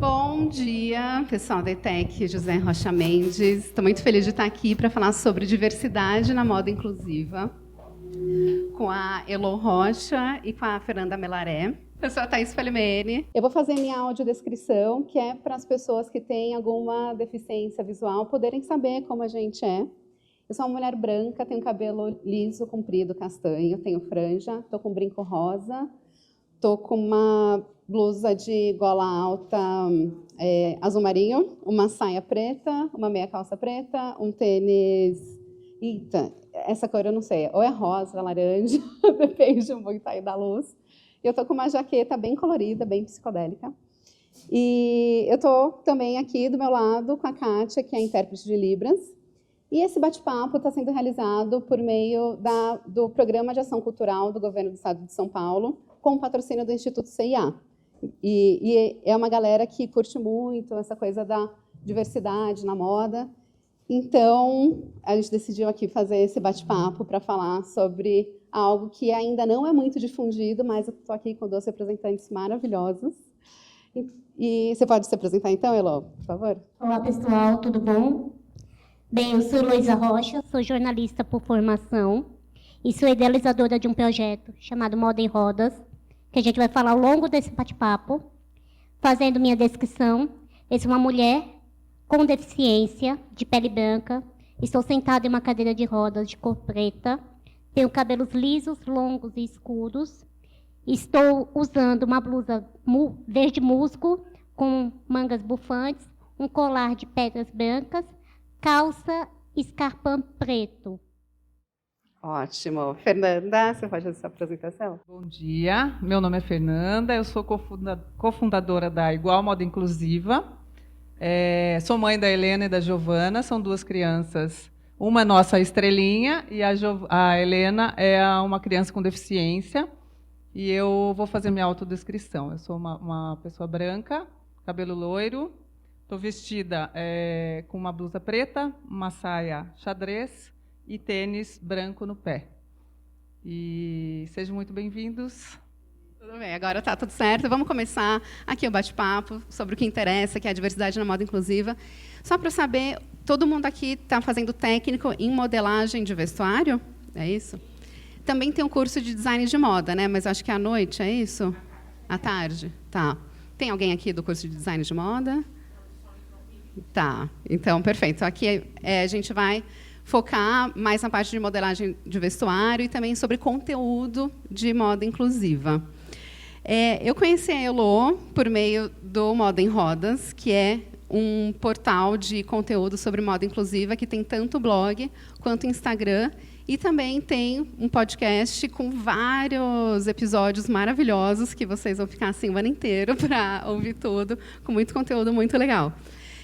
Bom dia, pessoal da ETEC, José Rocha Mendes. Estou muito feliz de estar aqui para falar sobre diversidade na moda inclusiva, com a Elo Rocha e com a Fernanda Melaré. Eu sou a Thaís Felimene. Eu vou fazer minha audiodescrição, que é para as pessoas que têm alguma deficiência visual poderem saber como a gente é. Eu sou uma mulher branca, tenho cabelo liso, comprido, castanho, tenho franja, estou com um brinco rosa, estou com uma blusa de gola alta azul marinho, uma saia preta, uma meia calça preta, um tênis... Eita, essa cor eu não sei, ou é rosa, laranja, depende muito aí da luz. Eu estou com uma jaqueta bem colorida, bem psicodélica. E eu estou também aqui do meu lado com a Kátia, que é intérprete de Libras. E esse bate-papo está sendo realizado por meio do Programa de Ação Cultural do Governo do Estado de São Paulo, com o patrocínio do Instituto CIA. E é uma galera que curte muito essa coisa da diversidade na moda. Então, a gente decidiu aqui fazer esse bate-papo para falar sobre algo que ainda não é muito difundido, mas eu estou aqui com 2 representantes maravilhosos. E você pode se apresentar então, Elo, por favor? Olá, pessoal, tudo bom? Bem, eu sou Heloísa Rocha, sou jornalista por formação e sou idealizadora de um projeto chamado Moda em Rodas, que a gente vai falar ao longo desse bate-papo. Fazendo minha descrição, eu sou uma mulher com deficiência, de pele branca, estou sentada em uma cadeira de rodas de cor preta, tenho cabelos lisos, longos e escuros, estou usando uma blusa verde musgo com mangas bufantes, um colar de pedras brancas, calça escarpão preto. Ótimo. Fernanda, você pode fazer sua apresentação? Bom dia, meu nome é Fernanda, eu sou cofundadora da Igual Moda Inclusiva. Sou mãe da Helena e da Giovana, são 2 crianças. Uma é nossa estrelinha e a Helena é uma criança com deficiência. E eu vou fazer minha autodescrição. Eu sou uma pessoa branca, cabelo loiro, estou vestida com uma blusa preta, uma saia xadrez e tênis branco no pé. E sejam muito bem-vindos. Tudo bem, agora está tudo certo. Vamos começar aqui o bate-papo sobre o que interessa, que é a diversidade na moda inclusiva. Só para saber, todo mundo aqui está fazendo técnico em modelagem de vestuário? É isso? Também tem um curso de design de moda, né? Mas acho que é à noite, é isso? À tarde? Tá. Tem alguém aqui do curso de design de moda? Tá. Então, perfeito. Aqui a gente vai focar mais na parte de modelagem de vestuário e também sobre conteúdo de moda inclusiva. Eu conheci a Elo por meio do Moda em Rodas, que é um portal de conteúdo sobre moda inclusiva que tem tanto blog quanto Instagram, e também tem um podcast com vários episódios maravilhosos que vocês vão ficar assim o ano inteiro para ouvir tudo, com muito conteúdo muito legal.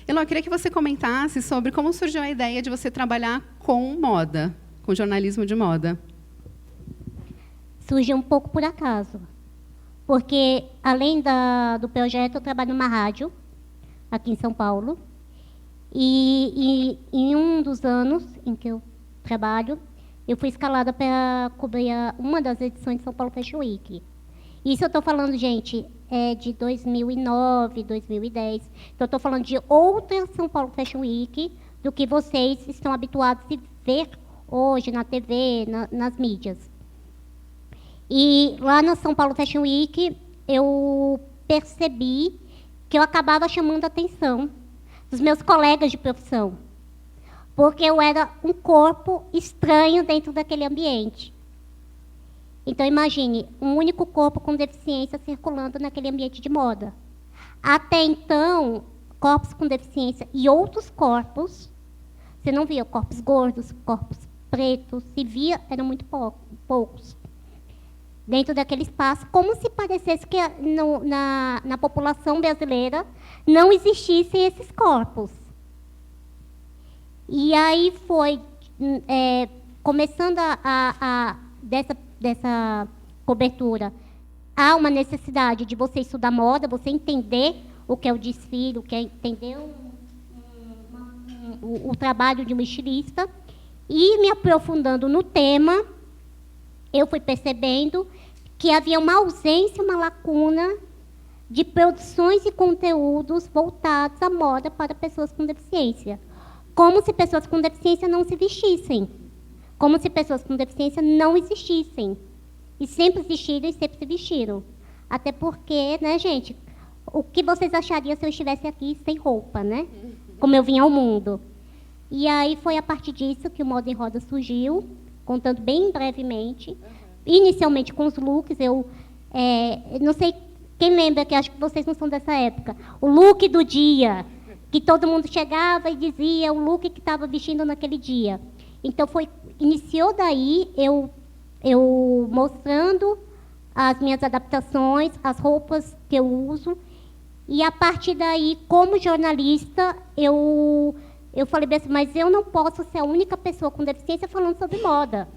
Elo, eu queria que você comentasse sobre como surgiu a ideia de você trabalhar com moda, com jornalismo de moda. Surgiu um pouco por acaso, porque, além do projeto, eu trabalho numa rádio, aqui em São Paulo, e em um dos anos em que eu trabalho, eu fui escalada para cobrir uma das edições de São Paulo Fashion Week. Isso eu estou falando, gente, de 2009, 2010. Então, eu estou falando de outra São Paulo Fashion Week do que vocês estão habituados a ver hoje na TV, nas mídias. E lá na São Paulo Fashion Week, eu percebi que eu acabava chamando a atenção dos meus colegas de profissão, porque eu era um corpo estranho dentro daquele ambiente. Então, imagine, um único corpo com deficiência circulando naquele ambiente de moda. Até então, corpos com deficiência e outros corpos, você não via corpos gordos, corpos pretos, se via, eram muito poucos. Dentro daquele espaço, como se parecesse que na população brasileira não existissem esses corpos. E aí foi, começando dessa cobertura, há uma necessidade de você estudar moda, você entender o que é o desfile, o que é entender o trabalho de um estilista, e me aprofundando no tema, eu fui percebendo que havia uma ausência, uma lacuna de produções e conteúdos voltados à moda para pessoas com deficiência. Como se pessoas com deficiência não se vestissem. Como se pessoas com deficiência não existissem. E sempre existiram e sempre se vestiram. Até porque, né, gente, o que vocês achariam se eu estivesse aqui sem roupa, né? Como eu vim ao mundo. E aí foi a partir disso que o Moda em Roda surgiu, contando bem brevemente. Inicialmente com os looks, eu não sei quem lembra, que acho que vocês não são dessa época, o look do dia, que todo mundo chegava e dizia o look que estava vestindo naquele dia. Então, iniciou daí, eu mostrando as minhas adaptações, as roupas que eu uso, e a partir daí, como jornalista, eu falei assim, mas eu não posso ser a única pessoa com deficiência falando sobre moda.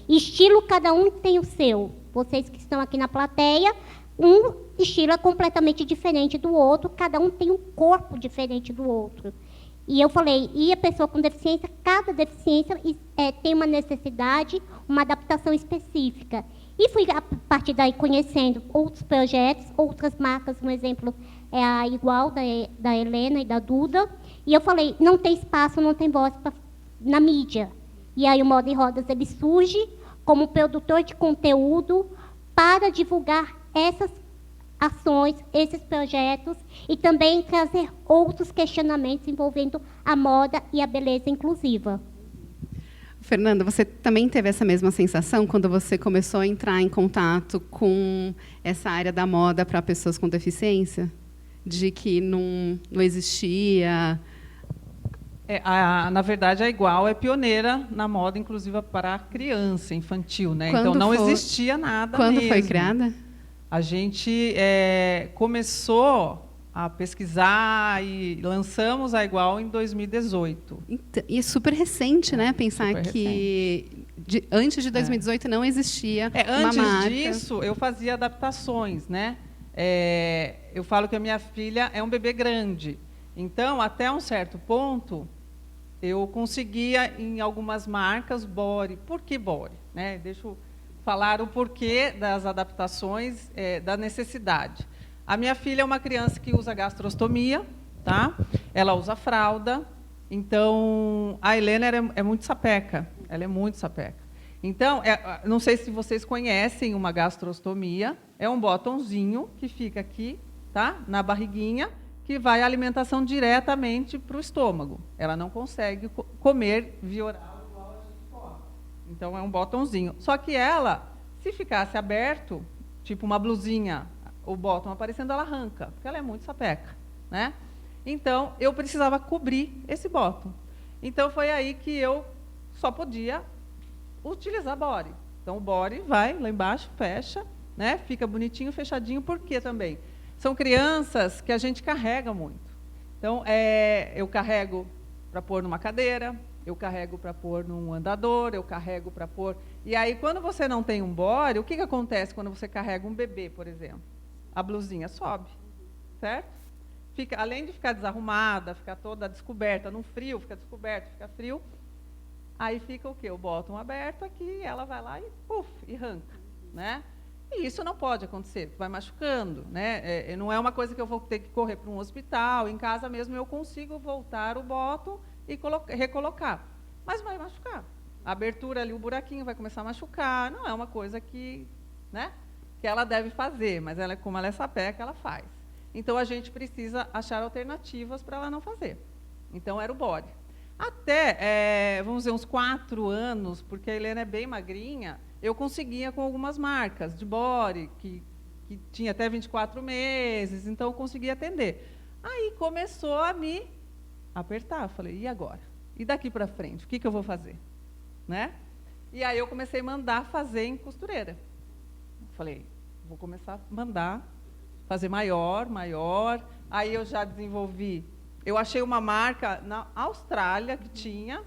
Estilo, cada um tem o seu. Vocês que estão aqui na plateia, um estilo é completamente diferente do outro, cada um tem um corpo diferente do outro. E eu falei, e a pessoa com deficiência, cada deficiência tem uma necessidade, uma adaptação específica. E fui, a partir daí, conhecendo outros projetos, outras marcas, um exemplo é a Igual, da Helena e da Duda. E eu falei, não tem espaço, não tem voz na mídia. E aí o Moda em Rodas ele surge como produtor de conteúdo para divulgar essas ações, esses projetos, e também trazer outros questionamentos envolvendo a moda e a beleza inclusiva. Fernanda, você também teve essa mesma sensação quando você começou a entrar em contato com essa área da moda para pessoas com deficiência? De que não existia... Na verdade, a Igual é pioneira na moda inclusiva para criança, infantil, né? Quando então não foi? existia nada Quando mesmo. foi criada? A gente começou a pesquisar e lançamos a Igual em 2018. Então, e é super recente, né? Pensar super que antes de 2018 não existia uma antes marca. disso, eu fazia adaptações, né? Eu falo que a minha filha é um bebê grande. Então, até um certo ponto, eu conseguia, em algumas marcas, body. Por que body? Né? Deixa eu falar o porquê das adaptações, da necessidade. A minha filha é uma criança que usa gastrostomia, tá? Ela usa fralda. Então, a Helena é muito sapeca. Ela é muito sapeca. Então, não sei se vocês conhecem uma gastrostomia. É um botãozinho que fica aqui, tá? Na barriguinha, que vai a alimentação diretamente para o estômago. Ela não consegue comer via oral igual a gente come. Então, é um botãozinho. Só que ela, se ficasse aberto, tipo uma blusinha, o botão aparecendo, ela arranca, porque ela é muito sapeca, né? Então, eu precisava cobrir esse botão. Então, foi aí que eu só podia utilizar body. Então, o body vai lá embaixo, fecha, né? Fica bonitinho, fechadinho. Por quê também? São crianças que a gente carrega muito. Então, eu carrego para pôr numa cadeira, eu carrego para pôr num andador, eu carrego para pôr... E aí, quando você não tem um body, o que acontece quando você carrega um bebê, por exemplo? A blusinha sobe, certo? Além de ficar desarrumada, ficar toda descoberta, no frio, fica descoberto, fica frio, aí fica o quê? O bottom aberto aqui, ela vai lá e, e arranca, né? E isso não pode acontecer, vai machucando, né? Não é uma coisa que eu vou ter que correr para um hospital, em casa mesmo eu consigo voltar o bottom e recolocar. Mas vai machucar. A abertura ali, o buraquinho vai começar a machucar, não é uma coisa que, né, que ela deve fazer, mas como ela é sapeca, ela faz. Então, a gente precisa achar alternativas para ela não fazer. Então, era o body. Até, vamos dizer, uns 4 anos, porque a Helena é bem magrinha, eu conseguia com algumas marcas de body, que tinha até 24 meses, então eu conseguia atender. Aí começou a me apertar. Eu falei, e agora? E daqui para frente? O que eu vou fazer? Né? E aí eu comecei a mandar fazer em costureira. Eu falei, vou começar a mandar fazer maior. Aí eu já desenvolvi. Eu achei uma marca na Austrália que tinha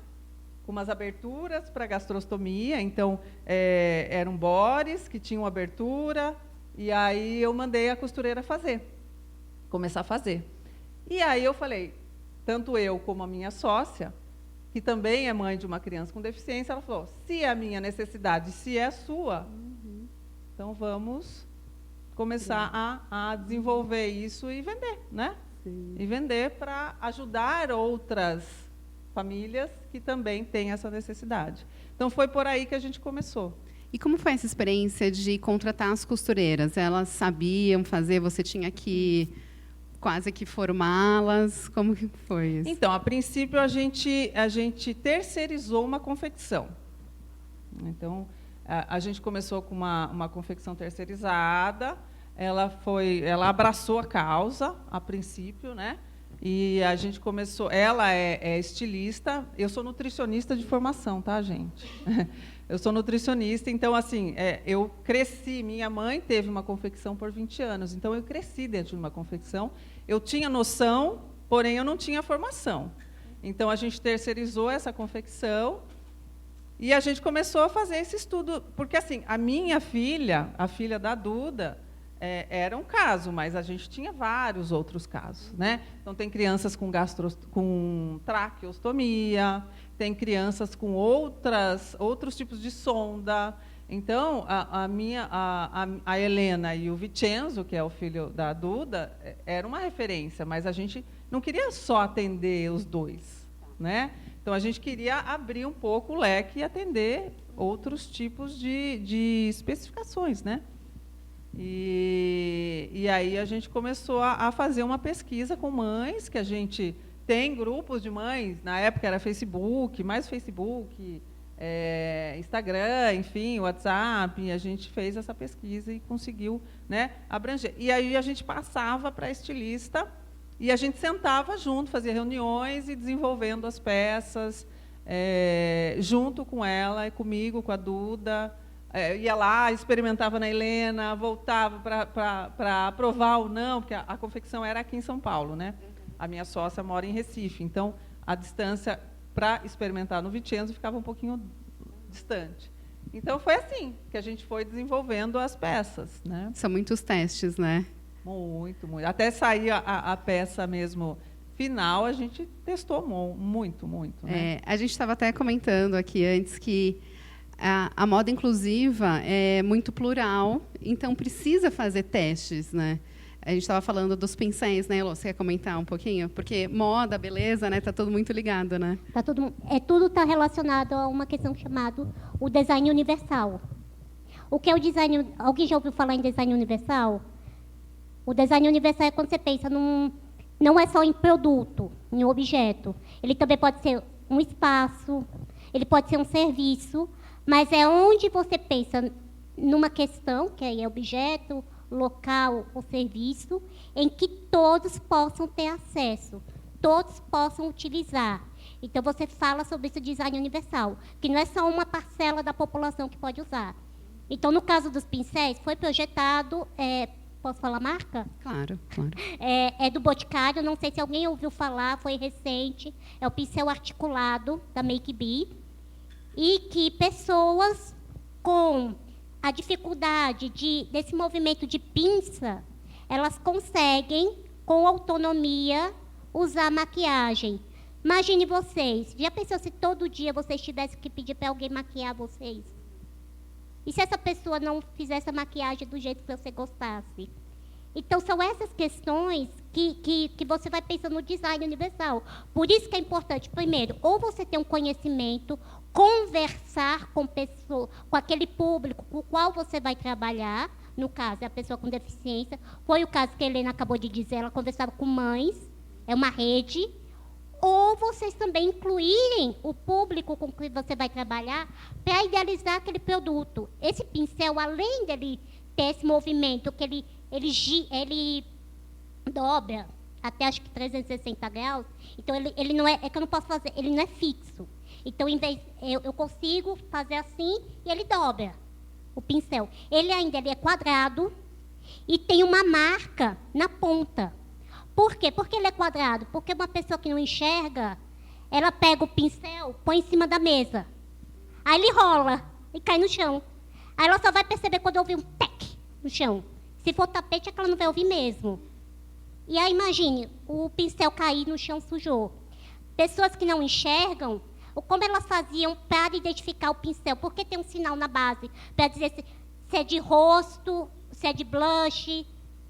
com umas aberturas para gastrostomia, então eram bodies que tinham abertura, e aí eu mandei a costureira começar a fazer. E aí eu falei, tanto eu como a minha sócia, que também é mãe de uma criança com deficiência, ela falou, se é a minha necessidade, se é a sua, então vamos começar a desenvolver isso e vender, né? Sim. E vender para ajudar outras famílias que também têm essa necessidade. Então, foi por aí que a gente começou. E como foi essa experiência de contratar as costureiras? Elas sabiam fazer, você tinha que quase que formá-las? Como que foi isso? Então, a princípio, a gente terceirizou uma confecção. Então, a gente começou com uma confecção terceirizada, ela abraçou a causa, a princípio, né? E a gente começou... Ela é estilista, eu sou nutricionista de formação, tá, gente? Eu sou nutricionista, então, assim, eu cresci, minha mãe teve uma confecção por 20 anos, então eu cresci dentro de uma confecção, eu tinha noção, porém eu não tinha formação. Então, a gente terceirizou essa confecção e a gente começou a fazer esse estudo, porque, assim, a minha filha, a filha da Duda, era um caso, mas a gente tinha vários outros casos, né? Então, tem crianças com traqueostomia, tem crianças com outros tipos de sonda. Então, a Helena e o Vicenzo, que é o filho da Duda, era uma referência, mas a gente não queria só atender os dois, né? Então, a gente queria abrir um pouco o leque e atender outros tipos de especificações, né? E aí a gente começou a fazer uma pesquisa com mães, que a gente tem grupos de mães, na época era Facebook, mais Facebook, Instagram, enfim, WhatsApp, e a gente fez essa pesquisa e conseguiu, né, abranger. E aí a gente passava para a estilista e a gente sentava junto, fazia reuniões e desenvolvendo as peças, junto com ela e comigo, com a Duda. Ia lá, experimentava na Helena, voltava para aprovar ou não, porque a confecção era aqui em São Paulo, né? A minha sócia mora em Recife, então a distância para experimentar no Vicenzo ficava um pouquinho distante. Então foi assim que a gente foi desenvolvendo as peças, né? São muitos testes, né? Muito, muito. Até sair a peça mesmo final, a gente testou muito, muito. Né? A gente estava até comentando aqui antes que a moda inclusiva é muito plural, então precisa fazer testes, né? A gente estava falando dos pincéis, né, Elô? Você quer comentar um pouquinho? Porque moda, beleza, né? Tá tudo muito ligado, né? Tudo está relacionado a uma questão chamada o design universal. O que é o design? Alguém já ouviu falar em design universal? O design universal é quando você pensa não é só em produto, em objeto. Ele também pode ser um espaço, ele pode ser um serviço, mas é onde você pensa numa questão, que aí é objeto, local ou serviço, em que todos possam ter acesso, todos possam utilizar. Então, você fala sobre esse design universal, que não é só uma parcela da população que pode usar. Então, no caso dos pincéis, foi projetado... Posso falar a marca? Claro, claro. É do Boticário, não sei se alguém ouviu falar, foi recente. É o pincel articulado da Make Be. E que pessoas com a dificuldade desse movimento de pinça, elas conseguem, com autonomia, usar maquiagem. Imagine vocês, já pensou se todo dia vocês tivessem que pedir para alguém maquiar vocês? E se essa pessoa não fizesse a maquiagem do jeito que você gostasse? Então, são essas questões que você vai pensando no design universal. Por isso que é importante, primeiro, ou você ter um conhecimento, conversar com aquele público com o qual você vai trabalhar, no caso, é a pessoa com deficiência. Foi o caso que a Helena acabou de dizer, ela conversava com mães, é uma rede. Ou vocês também incluírem o público com que você vai trabalhar para idealizar aquele produto. Esse pincel, além dele ter esse movimento, que ele dobra até acho que 360 graus, então ele não é que eu não posso fazer, ele não é fixo. Então, eu consigo fazer assim e ele dobra o pincel. Ele é quadrado e tem uma marca na ponta. Por quê? Porque ele é quadrado? Porque uma pessoa que não enxerga, ela pega o pincel, põe em cima da mesa. Aí ele rola e cai no chão. Aí ela só vai perceber quando ouvir um tec no chão. Se for tapete, é que ela não vai ouvir mesmo. E aí, imagine, o pincel cair no chão, sujou. Pessoas que não enxergam, como elas faziam para identificar o pincel? Porque tem um sinal na base para dizer se é de rosto, se é de blush,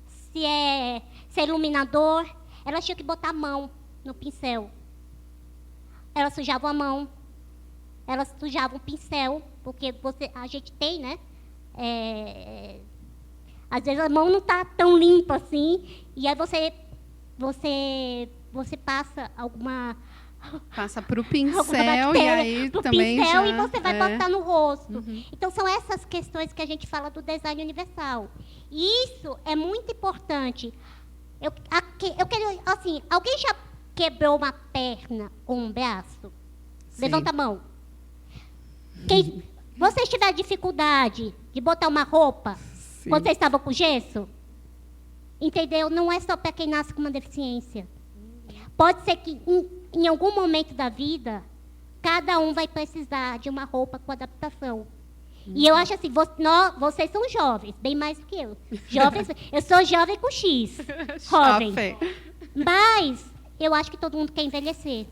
se é iluminador. Elas tinham que botar a mão no pincel. Elas sujavam a mão, elas sujavam o pincel, porque a gente tem, né? Às vezes a mão não está tão limpa assim, e aí você passa alguma Passa para o pincel e bactéria aí pro também pincel já... e você vai botar no rosto. Então, são essas questões que a gente fala do design universal. E isso é muito importante. Eu quero, assim, alguém já quebrou uma perna ou um braço? Sim. Levanta a mão. Quem, vocês tiveram dificuldade de botar uma roupa Sim. quando vocês estavam com gesso? Entendeu? Não é só para quem nasce com uma deficiência. Pode ser que em algum momento da vida, cada um vai precisar de uma roupa com adaptação. E eu acho assim, vocês são jovens, bem mais do que eu. Jovens, eu sou jovem com X, jovem. Mas eu acho que todo mundo quer envelhecer.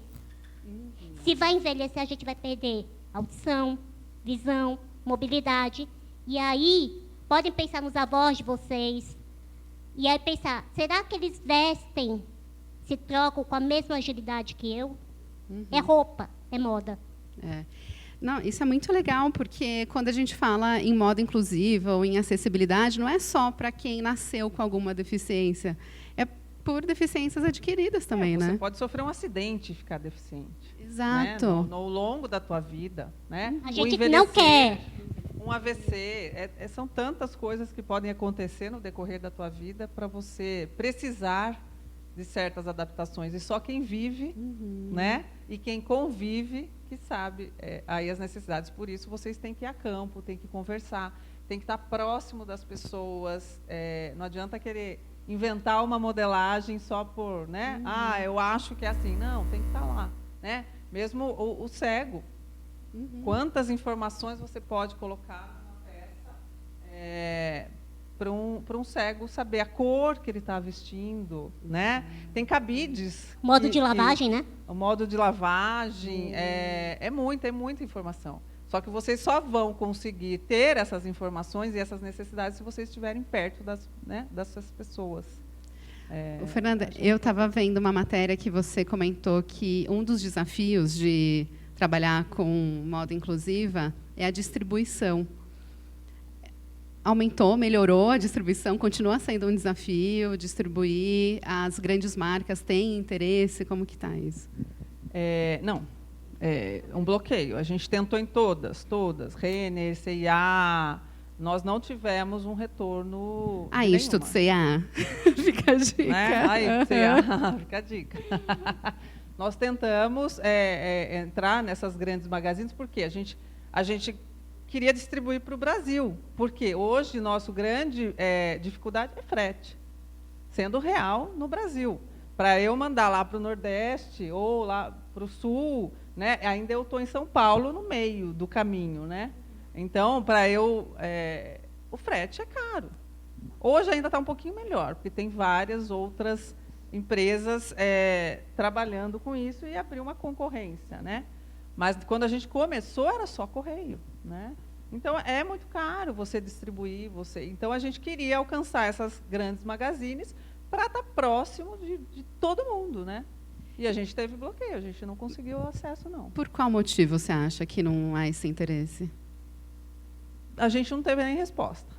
Se vai envelhecer, a gente vai perder audição, visão, mobilidade. E aí, podem pensar nos avós de vocês. E aí pensar, será que eles vestem, se trocam com a mesma agilidade que eu? É roupa, é moda. Não, isso é muito legal, porque quando a gente fala em moda inclusiva ou em acessibilidade, não é só para quem nasceu com alguma deficiência, é por deficiências adquiridas também, você né? pode sofrer um acidente e ficar deficiente. Exato. Né? No longo da tua vida, né? A gente não quer. Um AVC, são tantas coisas que podem acontecer no decorrer da tua vida para você precisar de certas adaptações. E só quem vive, né? E quem convive que sabe aí as necessidades. Por isso, vocês têm que ir a campo, têm que conversar, têm que estar próximo das pessoas. Não adianta querer inventar uma modelagem só por, né? Eu acho que é assim. Não, tem que estar lá, né? Mesmo o cego. Quantas informações você pode colocar numa peça para um cego saber a cor que ele está vestindo, né? Tem cabides. Modo de lavagem, né? O modo de lavagem é muita informação. Só que vocês só vão conseguir ter essas informações e essas necessidades se vocês estiverem perto dessas pessoas. Fernanda, eu estava vendo uma matéria que você comentou que um dos desafios de trabalhar com moda inclusiva é a distribuição. Aumentou, melhorou a distribuição, continua sendo um desafio distribuir, as grandes marcas têm interesse, como que está isso? Não, um bloqueio. A gente tentou em todas, Renner, C&A, nós não tivemos um retorno Instituto C&A, fica a dica. Né? C&A, fica a dica. Nós tentamos entrar nessas grandes magazines porque a gente queria distribuir para o Brasil, porque hoje nosso grande dificuldade é frete, sendo real no Brasil. Para eu mandar lá para o Nordeste ou lá para o Sul, né, ainda eu estou em São Paulo, no meio do caminho, né? Então, para eu, o frete é caro. Hoje ainda está um pouquinho melhor, porque tem várias outras empresas trabalhando com isso e abriu uma concorrência, né? Mas quando a gente começou era só correio, né? Então é muito caro você distribuir, Então a gente queria alcançar essas grandes magazines para estar próximo de todo mundo, né? E a gente teve bloqueio, a gente não conseguiu acesso, não. Por qual motivo você acha que não há esse interesse? A gente não teve nem resposta.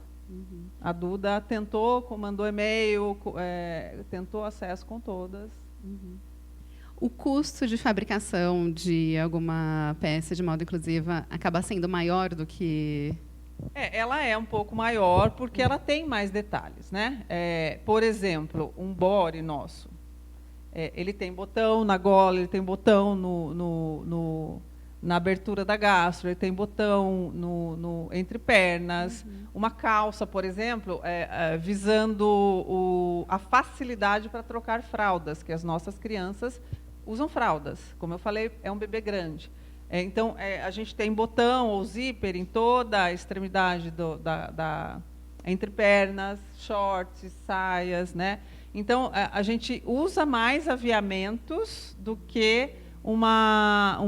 A Duda tentou, mandou e-mail, tentou acesso com todas. O custo de fabricação de alguma peça de moda inclusiva acaba sendo maior do que... Ela é um pouco maior porque ela tem mais detalhes, né? Por exemplo, um body nosso, ele tem botão na gola, ele tem botão na abertura da gastro, ele tem botão entre pernas. Uma calça, por exemplo, visando a facilidade para trocar fraldas, que as nossas crianças usam fraldas. Como eu falei, é um bebê grande. Então, a gente tem botão ou zíper em toda a extremidade entre pernas, shorts, saias, né? Então, a gente usa mais aviamentos do que uma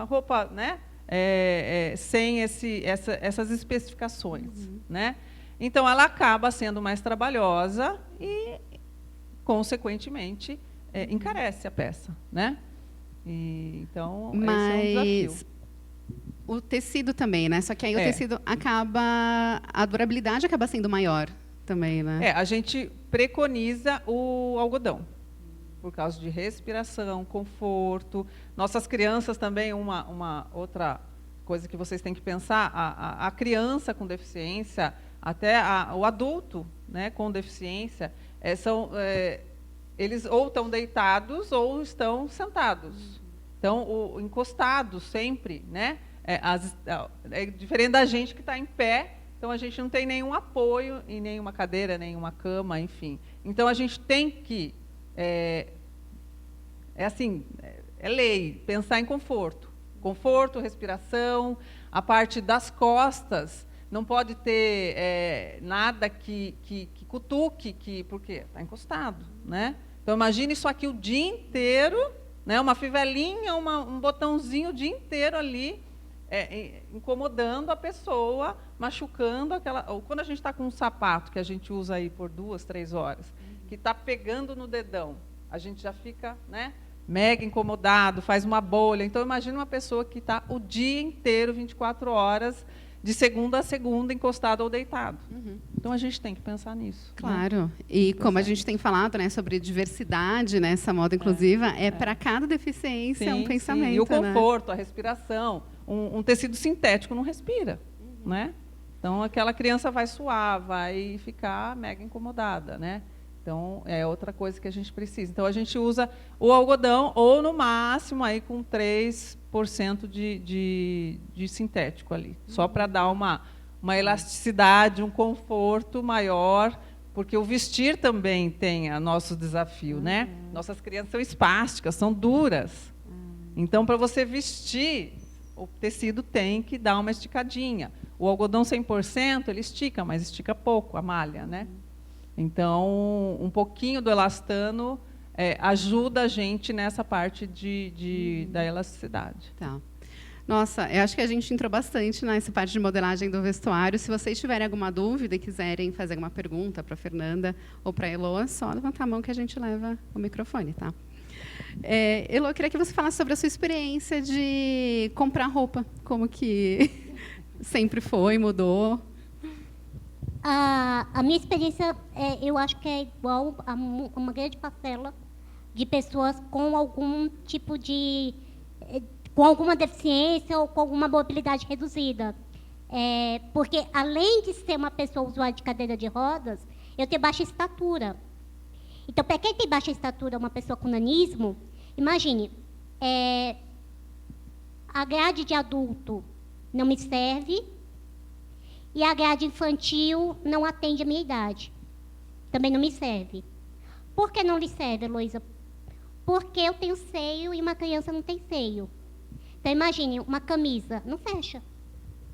roupa, né? sem essas especificações, né? Então, ela acaba sendo mais trabalhosa e, consequentemente, encarece a peça, né? Então, esse é um desafio. O tecido também, né? Só que aí o tecido a durabilidade acaba sendo maior também, né? A gente preconiza o algodão, por causa de respiração, conforto. Nossas crianças também, uma outra coisa que vocês têm que pensar, a criança com deficiência, até o adulto, né, com deficiência, eles ou estão deitados ou estão sentados. Então, encostados sempre, né? É diferente da gente que está em pé, então a gente não tem nenhum apoio em nenhuma cadeira, nenhuma cama, enfim. Então a gente tem que, é lei, pensar em conforto. Conforto, respiração, a parte das costas, não pode ter nada que cutuque, porque está encostado, né? Então imagine isso aqui o dia inteiro, né? Uma fivelinha, um botãozinho o dia inteiro ali, incomodando a pessoa, machucando aquela. Ou quando a gente está com um sapato que a gente usa aí por 2, 3 horas, que está pegando no dedão, a gente já fica, né, mega incomodado, faz uma bolha. Então imagina uma pessoa que está o dia inteiro, 24 horas, de segunda a segunda, encostado ou deitado. Então a gente tem que pensar nisso. Claro. Né? E como a gente tem falado, né, sobre diversidade nessa moda inclusiva, para cada deficiência um pensamento. Sim. E o conforto, né? A respiração. Um tecido sintético não respira, né? Então aquela criança vai suar, vai ficar mega incomodada, né? Então é outra coisa que a gente precisa. Então a gente usa o algodão ou no máximo aí com 3% de sintético ali, só para dar uma elasticidade, um conforto maior, porque o vestir também tem nosso desafio, né? Nossas crianças são espásticas, são duras. Então para você vestir, o tecido tem que dar uma esticadinha. O algodão 100%, ele estica, mas estica pouco a malha, né? Então, um pouquinho do elastano ajuda a gente nessa parte da elasticidade. Tá. Nossa, eu acho que a gente entrou bastante nessa parte de modelagem do vestuário. Se vocês tiverem alguma dúvida e quiserem fazer alguma pergunta para a Fernanda ou para a Elo, é só levantar a mão que a gente leva o microfone, tá? Elo, eu queria que você falasse sobre a sua experiência de comprar roupa. Como que sempre foi, mudou? A minha experiência, eu acho que é igual a uma grande parcela de pessoas com algum tipo de... com alguma deficiência ou com alguma mobilidade reduzida. Porque, além de ser uma pessoa usuária de cadeira de rodas, eu tenho baixa estatura. Então, para quem tem baixa estatura, uma pessoa com nanismo, imagine, a grade de adulto não me serve e a grade infantil não atende a minha idade. Também não me serve. Por que não lhe serve, Heloísa? Porque eu tenho seio e uma criança não tem seio. Então, imagine, uma camisa não fecha.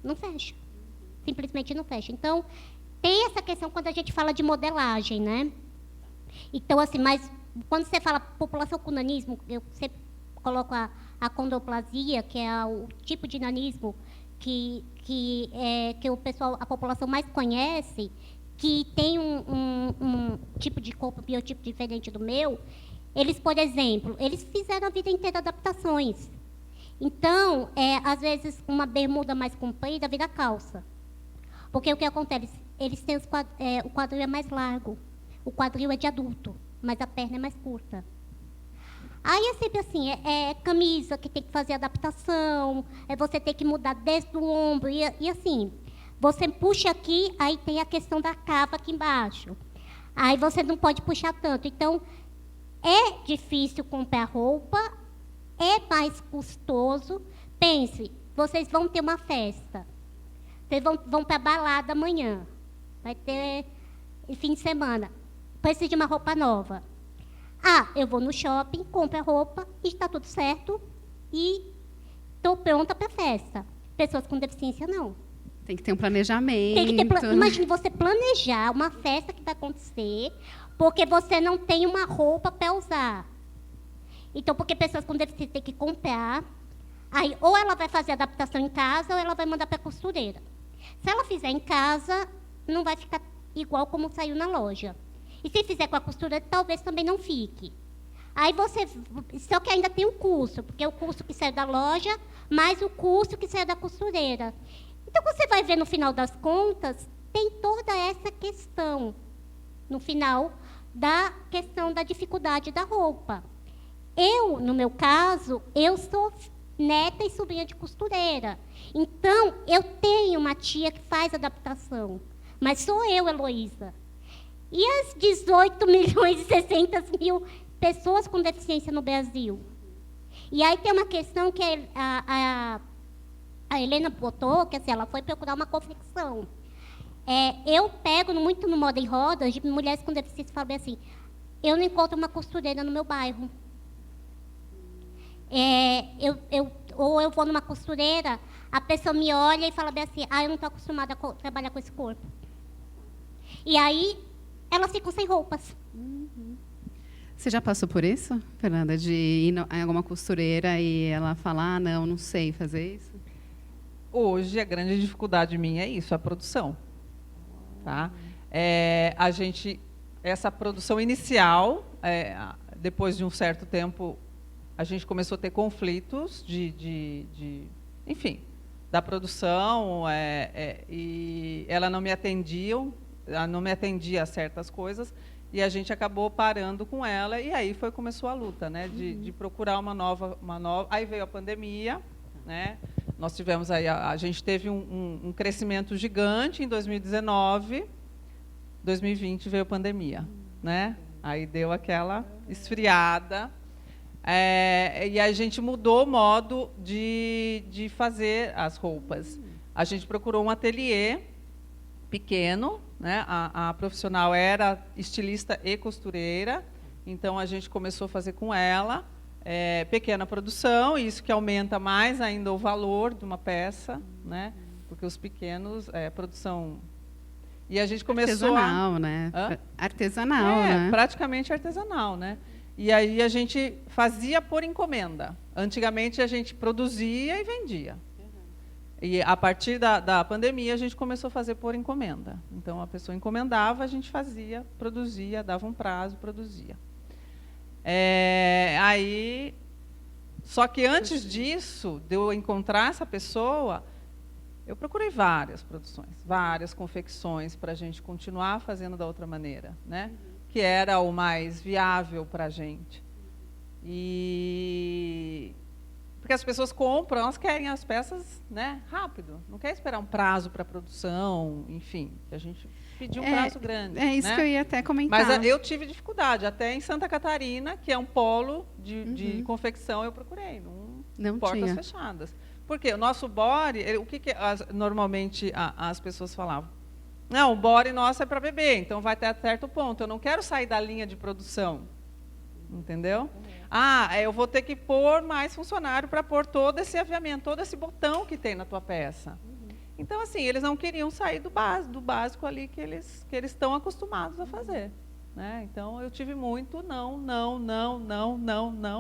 Não fecha. Simplesmente não fecha. Então, tem essa questão quando a gente fala de modelagem, né? Então, assim, mas quando você fala população com nanismo, eu sempre coloco a condroplasia, que é o tipo de nanismo que o pessoal, a população mais conhece, que tem um tipo de corpo, biotipo diferente do meu. Eles, por exemplo, eles fizeram a vida inteira adaptações. Então, às vezes, uma bermuda mais comprida vira calça. Porque o que acontece? Eles têm o quadril é mais largo. O quadril é de adulto, mas a perna é mais curta. Aí é sempre assim, camisa que tem que fazer adaptação, você tem que mudar desde o ombro, e assim, você puxa aqui, aí tem a questão da cava aqui embaixo. Aí você não pode puxar tanto. Então, é difícil comprar roupa, é mais custoso. Pense, vocês vão ter uma festa, vocês vão para a balada amanhã, vai ter fim de semana, precisa de uma roupa nova. Eu vou no shopping, compro a roupa, e está tudo certo, e estou pronta para a festa. Pessoas com deficiência, não. Tem que ter um planejamento. Tem que ter Imagine você planejar uma festa que vai acontecer, porque você não tem uma roupa para usar. Então, porque pessoas com deficiência têm que comprar, Aí, ou ela vai fazer adaptação em casa, ou ela vai mandar para a costureira. Se ela fizer em casa, não vai ficar igual como saiu na loja. E se fizer com a costureira, talvez também não fique. Aí você... Só que ainda tem um custo, porque é o custo que sai da loja, mais o custo que sai da costureira. Então, você vai ver, no final das contas, tem toda essa questão, no final, da questão da dificuldade da roupa. Eu, no meu caso, eu sou neta e sobrinha de costureira. Então, eu tenho uma tia que faz adaptação, mas sou eu, Heloísa. E as 18 milhões e 600 mil pessoas com deficiência no Brasil? E aí tem uma questão que a Helena botou, que assim, ela foi procurar uma confecção. Eu pego muito no Moda em Rodas de mulheres com deficiência e falo bem assim, eu não encontro uma costureira no meu bairro. Ou eu vou numa costureira, a pessoa me olha e fala bem assim, eu não estou acostumada a trabalhar com esse corpo. E aí, elas ficam sem roupas. Você já passou por isso, Fernanda, de ir em alguma costureira e ela falar, não sei fazer isso? Hoje, a grande dificuldade minha é isso, a produção. Tá? Essa produção inicial, depois de um certo tempo, a gente começou a ter conflitos enfim, da produção, e ela não me atendia a certas coisas, e a gente acabou parando com ela, e aí começou a luta, né, de procurar uma nova. Aí veio a pandemia, né? Nós tivemos aí, a gente teve um crescimento gigante em 2019, 2020 veio a pandemia, né? Aí deu aquela esfriada. E a gente mudou o modo de fazer as roupas. A gente procurou um ateliê pequeno, né? A profissional era estilista e costureira, então a gente começou a fazer com ela, pequena produção, isso que aumenta mais ainda o valor de uma peça, né? Porque os pequenos, produção... E a gente começou artesanal, né? Artesanal, né? Praticamente artesanal, né? E aí a gente fazia por encomenda. Antigamente a gente produzia e vendia. E a partir da pandemia a gente começou a fazer por encomenda. Então a pessoa encomendava, a gente fazia, produzia, dava um prazo, produzia. Só que antes disso, de eu encontrar essa pessoa, eu procurei várias produções, várias confecções para a gente continuar fazendo da outra maneira, né? Que era o mais viável para a gente. Porque as pessoas compram, elas querem as peças, né, rápido, não quer esperar um prazo para a produção, enfim, a gente pediu um prazo grande. É isso, né? Que eu ia até comentar. Mas eu tive dificuldade, até em Santa Catarina, que é um polo de confecção, eu procurei, não portas tinha. fechadas. Porque o nosso body, o que normalmente as pessoas falavam? Não, o body nosso é para bebê, então vai até certo ponto. Eu não quero sair da linha de produção. Entendeu? Eu vou ter que pôr mais funcionário para pôr todo esse aviamento, todo esse botão que tem na tua peça. Então, assim, eles não queriam sair do básico ali que eles estão acostumados a fazer. Né? Então, eu tive muito não,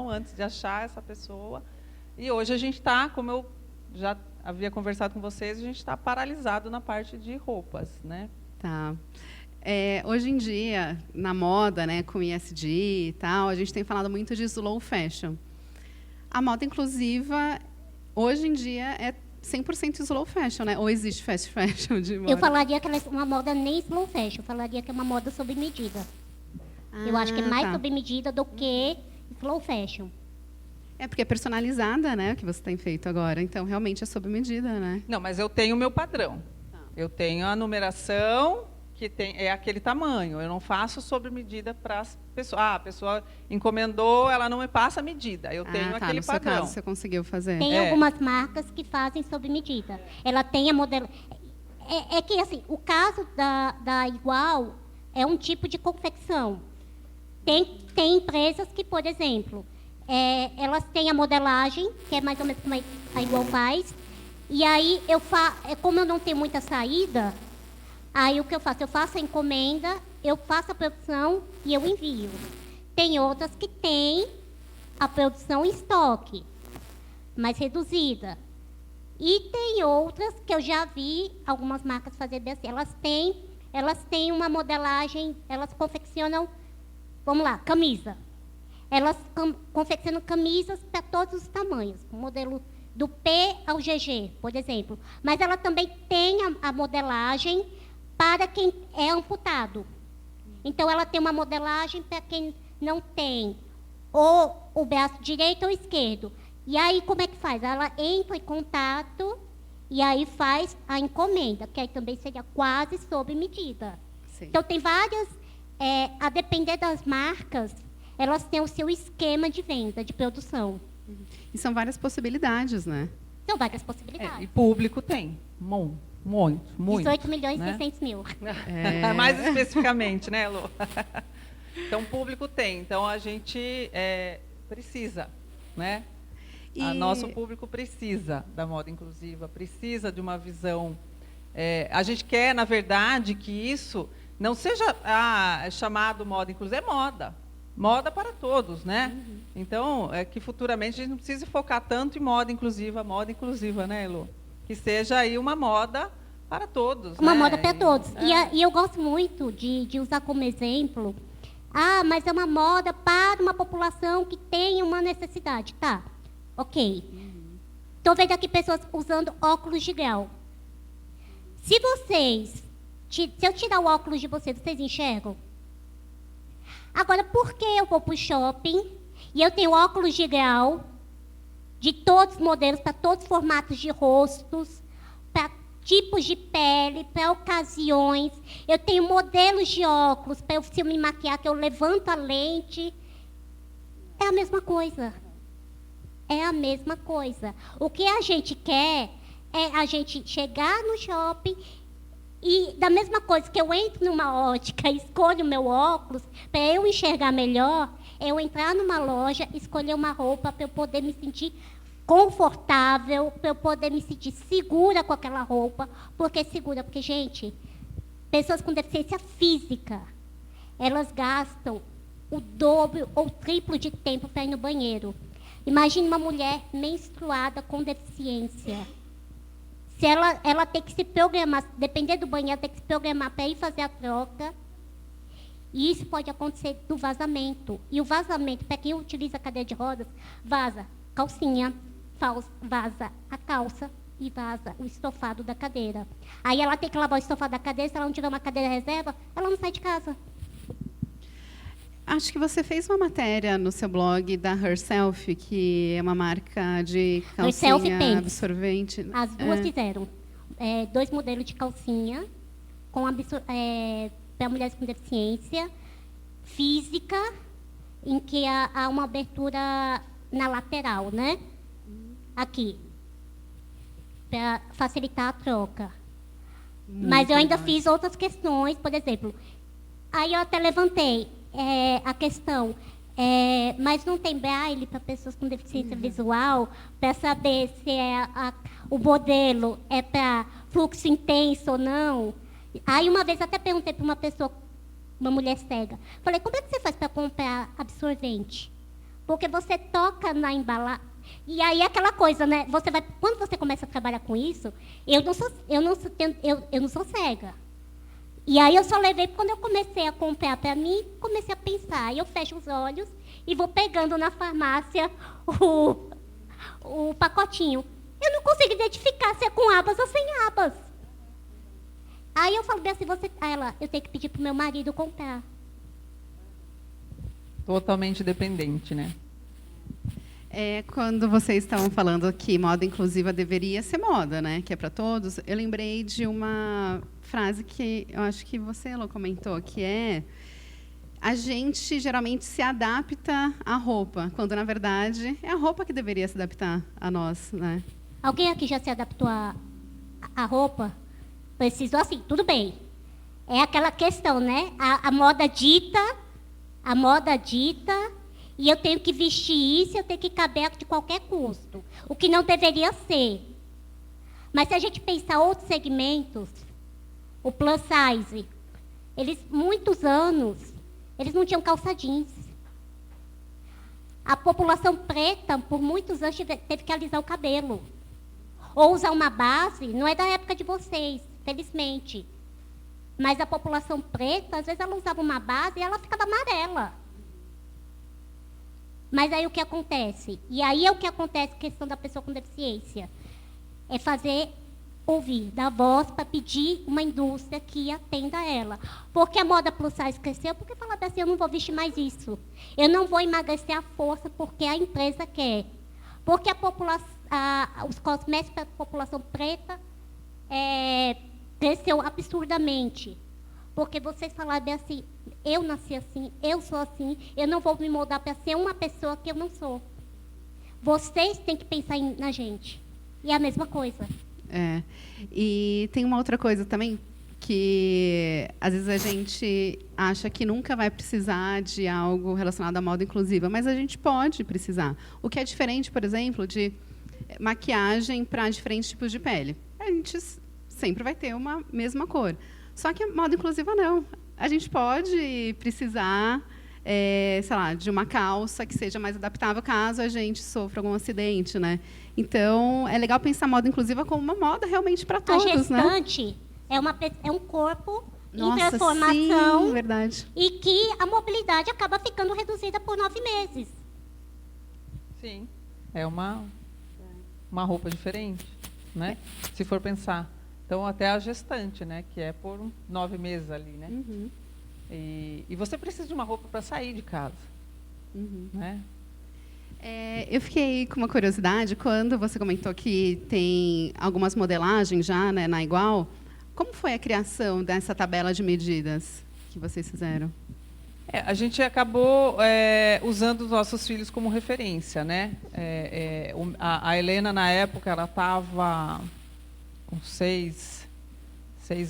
antes de achar essa pessoa. E hoje a gente está, como eu já havia conversado com vocês, a gente está paralisado na parte de roupas, né? Tá. Hoje em dia, na moda, né, com ESG e tal, a gente tem falado muito de slow fashion. A moda inclusiva, hoje em dia, é 100% slow fashion, né? Ou existe fast fashion de moda? Eu falaria que ela é uma moda nem slow fashion, eu falaria que é uma moda sob medida. Eu acho que é mais sob medida do que slow fashion. Porque é personalizada, né, o que você tem feito agora. Então, realmente é sob medida, né? Não, mas eu tenho o meu padrão. Eu tenho a numeração, que é aquele tamanho. Eu não faço sob medida para as pessoas. A pessoa encomendou, ela não me passa a medida. Eu tenho aquele no padrão. Seu caso, você conseguiu fazer. Tem algumas marcas que fazem sob medida. Ela tem a modelo... que, assim, o caso da Igual é um tipo de confecção. Tem empresas que, por exemplo... elas têm a modelagem, que é mais ou menos como a Igual faz. E aí, como eu não tenho muita saída, aí o que eu faço? Eu faço a encomenda, eu faço a produção e eu envio. Tem outras que têm a produção em estoque. mais reduzida. E tem outras que eu já vi algumas marcas fazer bem assim. Elas têm uma modelagem, elas confeccionam, vamos lá, camisa. Elas confeccionam camisas para todos os tamanhos, modelo do P ao GG, por exemplo. Mas ela também tem a modelagem para quem é amputado. Então, ela tem uma modelagem para quem não tem ou o braço direito ou esquerdo. E aí, como é que faz? Ela entra em contato e aí faz a encomenda, que aí também seria quase sob medida. Sim. Então, tem várias, a depender das marcas, elas têm o seu esquema de venda, de produção. E são várias possibilidades, né? São várias possibilidades. E público tem. Muito. 18 milhões e né? 600 mil. Mais especificamente, né, Lu? Então, público tem. Então, a gente precisa, né? Nosso público precisa da moda inclusiva, precisa de uma visão. A gente quer, na verdade, que isso não seja chamado moda inclusiva, é moda. Moda para todos, né? Uhum. Então, que futuramente a gente não precise focar tanto em moda inclusiva, né, Lu? Que seja aí uma moda para todos. Uma né? moda para todos. E eu gosto muito de usar como exemplo, mas é uma moda para uma população que tem uma necessidade. Tá, ok. Estou vendo aqui pessoas usando óculos de grau. Se eu tirar o óculos de vocês enxergam? Agora, por que eu vou para o shopping e eu tenho óculos de grau de todos os modelos, para todos os formatos de rostos, para tipos de pele, para ocasiões. Eu tenho modelos de óculos para eu, se eu me maquiar, que eu levanto a lente. É a mesma coisa. É a mesma coisa. O que a gente quer é a gente chegar no shopping e, da mesma coisa que eu entro numa ótica, escolho o meu óculos, para eu enxergar melhor, eu entrar numa loja, escolher uma roupa para eu poder me sentir confortável, para eu poder me sentir segura com aquela roupa. Por que segura? Porque, gente, pessoas com deficiência física, elas gastam o dobro ou o triplo de tempo para ir no banheiro. Imagine uma mulher menstruada com deficiência. Se ela tem que se programar, dependendo do banheiro, tem que se programar para ir fazer a troca. E isso pode acontecer do vazamento. E o vazamento, para quem utiliza a cadeira de rodas, vaza calcinha, vaza a calça e vaza o estofado da cadeira. Aí ela tem que lavar o estofado da cadeira, se ela não tiver uma cadeira reserva, ela não sai de casa. Acho que você fez uma matéria no seu blog da Herself, que é uma marca de calcinha absorvente. As duas fizeram. 2 modelos de calcinha para mulheres com deficiência física, em que há uma abertura na lateral, né? Aqui. Para facilitar a troca. Mas eu ainda fiz outras questões, por exemplo. Aí eu até levantei a questão, mas não tem braille para pessoas com deficiência visual, para saber se o modelo é para fluxo intenso ou não. Aí uma vez até perguntei para uma mulher cega, falei, como é que você faz para comprar absorvente? Porque você toca na embalagem, e aí aquela coisa, né? Quando você começa a trabalhar com isso, eu não sou cega. E aí eu só levei quando eu comecei a comprar para mim, comecei a pensar. Aí eu fecho os olhos e vou pegando na farmácia o pacotinho. Eu não consigo identificar se é com abas ou sem abas. Aí eu falei assim, eu tenho que pedir para o meu marido comprar. Totalmente dependente, né? Quando vocês estavam falando que moda inclusiva deveria ser moda, né? Que é para todos, eu lembrei de uma frase que eu acho que você, Elô, comentou, que a gente geralmente se adapta à roupa, quando, na verdade, é a roupa que deveria se adaptar a nós, né? Alguém aqui já se adaptou à roupa? Precisou assim, tudo bem. É aquela questão, né? A moda dita, e eu tenho que vestir isso, eu tenho que caber de qualquer custo. O que não deveria ser. Mas se a gente pensar outros segmentos, o plus size, muitos anos, eles não tinham calça jeans. A população preta, por muitos anos, teve que alisar o cabelo. Ou usar uma base, não é da época de vocês, felizmente. Mas a população preta, às vezes ela usava uma base e ela ficava amarela. Mas aí o que acontece? E aí é o que acontece com a questão da pessoa com deficiência. É fazer ouvir, dar voz para pedir uma indústria que atenda ela. Porque a moda plus size cresceu, porque falava assim, eu não vou vestir mais isso. Eu não vou emagrecer à força porque a empresa quer. Porque os cosméticos para a população preta cresceu absurdamente. Porque vocês falaram bem assim, eu nasci assim, eu sou assim, eu não vou me moldar para ser uma pessoa que eu não sou. Vocês têm que pensar na gente. E é a mesma coisa. E tem uma outra coisa também, que às vezes a gente acha que nunca vai precisar de algo relacionado à moda inclusiva, mas a gente pode precisar. O que é diferente, por exemplo, de maquiagem para diferentes tipos de pele. A gente sempre vai ter uma mesma cor. Só que a moda inclusiva não. A gente pode precisar, sei lá, de uma calça que seja mais adaptável caso a gente sofra algum acidente, né? Então, é legal pensar a moda inclusiva como uma moda realmente para todos, a gestante, né? É um corpo em Nossa, transformação. Sim, verdade. E que a mobilidade acaba ficando reduzida por 9 meses. Sim. É uma roupa diferente, né? Se for pensar. Então, até a gestante, né? Que é por 9 meses ali, né? Uhum. E você precisa de uma roupa para sair de casa, né? Eu fiquei com uma curiosidade quando você comentou que tem algumas modelagens já, né, na Igual. Como foi a criação dessa tabela de medidas que vocês fizeram? A gente acabou usando os nossos filhos como referência, né? A Helena, na época, ela estava com 6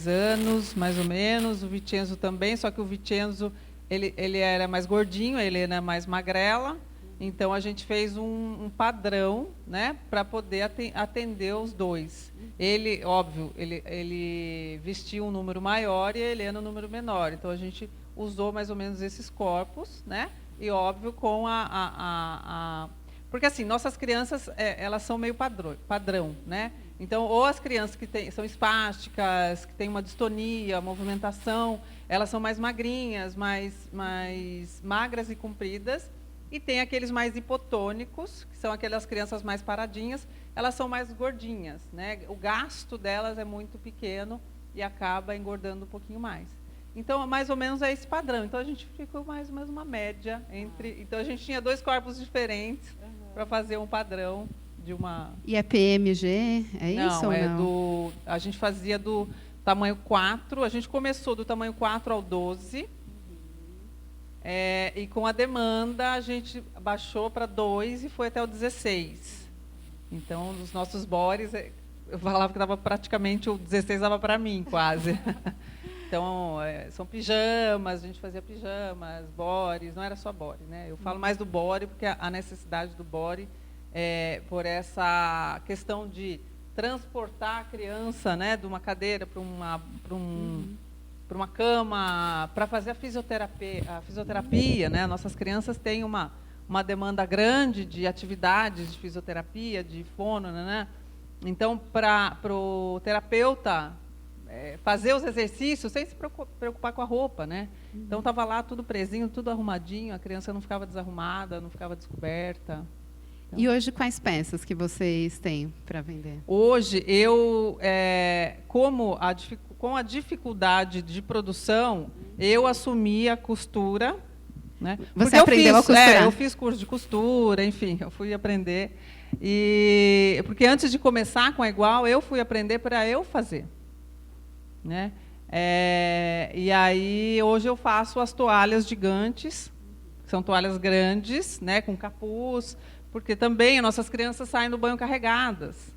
anos, mais ou menos. O Vicenzo também, só que o Vicenzo ele era mais gordinho, a Helena é mais magrela. Então, a gente fez um padrão, né, para poder atender os dois. Ele, óbvio, ele vestia um número maior e a Helena um número menor. Então, a gente usou mais ou menos esses corpos, né? E, óbvio, com porque, assim, nossas crianças, elas são meio padrão, né? Então, ou as crianças que são espásticas, que têm uma distonia, movimentação, elas são mais magrinhas, mais magras e compridas. E tem aqueles mais hipotônicos, que são aquelas crianças mais paradinhas, elas são mais gordinhas, né? O gasto delas é muito pequeno e acaba engordando um pouquinho mais. Então, mais ou menos é esse padrão. Então, a gente ficou mais ou menos uma média entre... Então, a gente tinha 2 corpos diferentes para fazer um padrão de uma... E é PMG? É isso ou não? A gente fazia do tamanho 4, a gente começou do tamanho 4 ao 12, e com a demanda a gente baixou para 2 e foi até o 16. Então, os nossos bores, eu falava que dava praticamente, o 16 dava para mim, quase. Então, são pijamas, a gente fazia pijamas, bores, não era só bore, né? Eu falo mais do bore, porque a necessidade do bore é por essa questão de transportar a criança, né, de uma cadeira para uma cama, para fazer a fisioterapia, né? Nossas crianças têm uma demanda grande de atividades de fisioterapia, de fono, né? Então, para o terapeuta fazer os exercícios sem se preocupar com a roupa, né? Então, estava lá tudo presinho, tudo arrumadinho, a criança não ficava desarrumada, não ficava descoberta. Então, e hoje, quais peças que vocês têm para vender? Hoje, com a dificuldade de produção, eu assumi a costura, né? Você aprendeu a costurar? Eu fiz curso de costura, enfim, eu fui aprender. Porque antes de começar com a Igual, eu fui aprender para eu fazer, né? E aí, hoje eu faço as toalhas gigantes, que são toalhas grandes, né, com capuz, porque também nossas crianças saem do banho carregadas.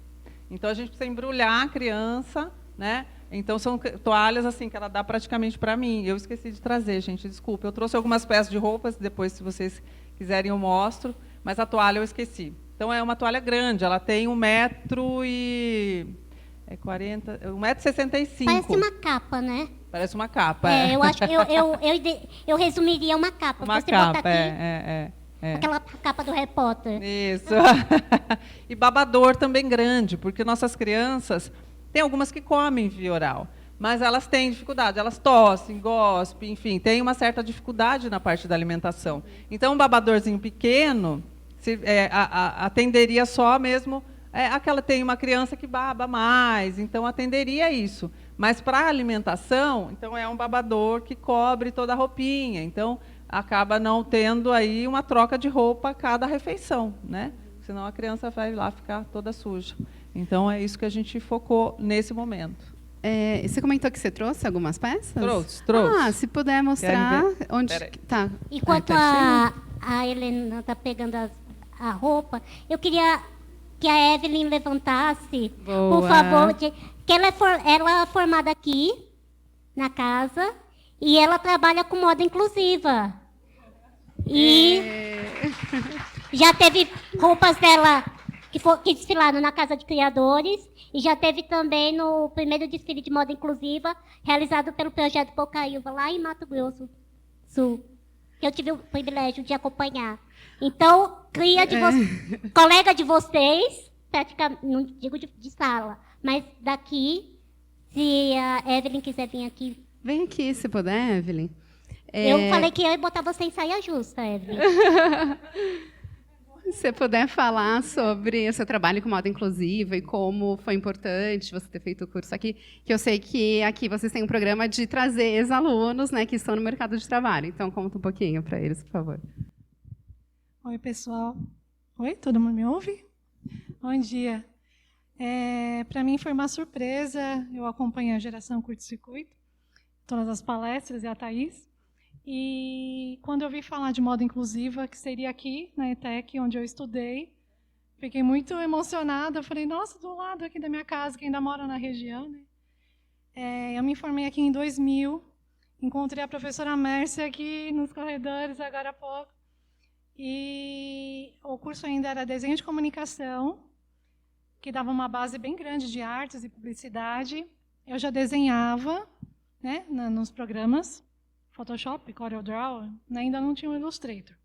Então, a gente precisa embrulhar a criança, né? Então, são toalhas assim que ela dá praticamente para mim. Eu esqueci de trazer, gente, desculpa. Eu trouxe algumas peças de roupas, depois, se vocês quiserem, eu mostro. Mas a toalha eu esqueci. Então, é uma toalha grande. Ela tem 1,65 m. Parece uma capa, né? Parece uma capa. Eu acho que eu resumiria uma capa. Uma você capa, bota aqui, Aquela capa do Harry Potter. Isso. E babador também grande, porque nossas crianças, tem algumas que comem via oral, mas elas têm dificuldade, elas tossem, gospem, enfim, tem uma certa dificuldade na parte da alimentação. Então, um babadorzinho pequeno atenderia só mesmo... tem uma criança que baba mais, então atenderia isso. Mas para a alimentação, então é um babador que cobre toda a roupinha. Então, acaba não tendo aí uma troca de roupa a cada refeição, né? Senão a criança vai lá ficar toda suja. Então, é isso que a gente focou nesse momento. Você comentou que você trouxe algumas peças? Trouxe. Se puder mostrar onde está. Enquanto a Helena está pegando a roupa, eu queria que a Evelyn levantasse, Boa. por favor, que ela é formada aqui na casa e ela trabalha com moda inclusiva. E já teve roupas dela que desfilaram na Casa de Criadores e já teve também no primeiro desfile de moda inclusiva realizado pelo Projeto Bocaiúva, lá em Mato Grosso Sul, que eu tive o privilégio de acompanhar. Então, colega de vocês, praticamente, não digo de sala, mas daqui, se a Evelyn quiser vir aqui. Vem aqui, se puder, Evelyn. Eu falei que eu ia botar você em saia justa, Evelyn. Se você puder falar sobre o seu trabalho com moda inclusiva e como foi importante você ter feito o curso aqui, que eu sei que aqui vocês têm um programa de trazer ex-alunos, né, que estão no mercado de trabalho. Então, conta um pouquinho para eles, por favor. Oi, pessoal. Oi, todo mundo me ouve? Bom dia. Para mim foi uma surpresa, eu acompanho a Geração Curto-Circuito, todas as palestras e a Thaís. E quando eu vi falar de moda inclusiva, que seria aqui na ETEC, onde eu estudei, fiquei muito emocionada. Eu falei, nossa, do lado aqui da minha casa, que ainda mora na região, né? Eu me formei aqui em 2000, encontrei a professora Mércia aqui nos corredores agora há pouco. E o curso ainda era desenho de comunicação, que dava uma base bem grande de artes e publicidade. Eu já desenhava, né, nos programas Photoshop, CorelDRAW, ainda não tinha o Illustrator.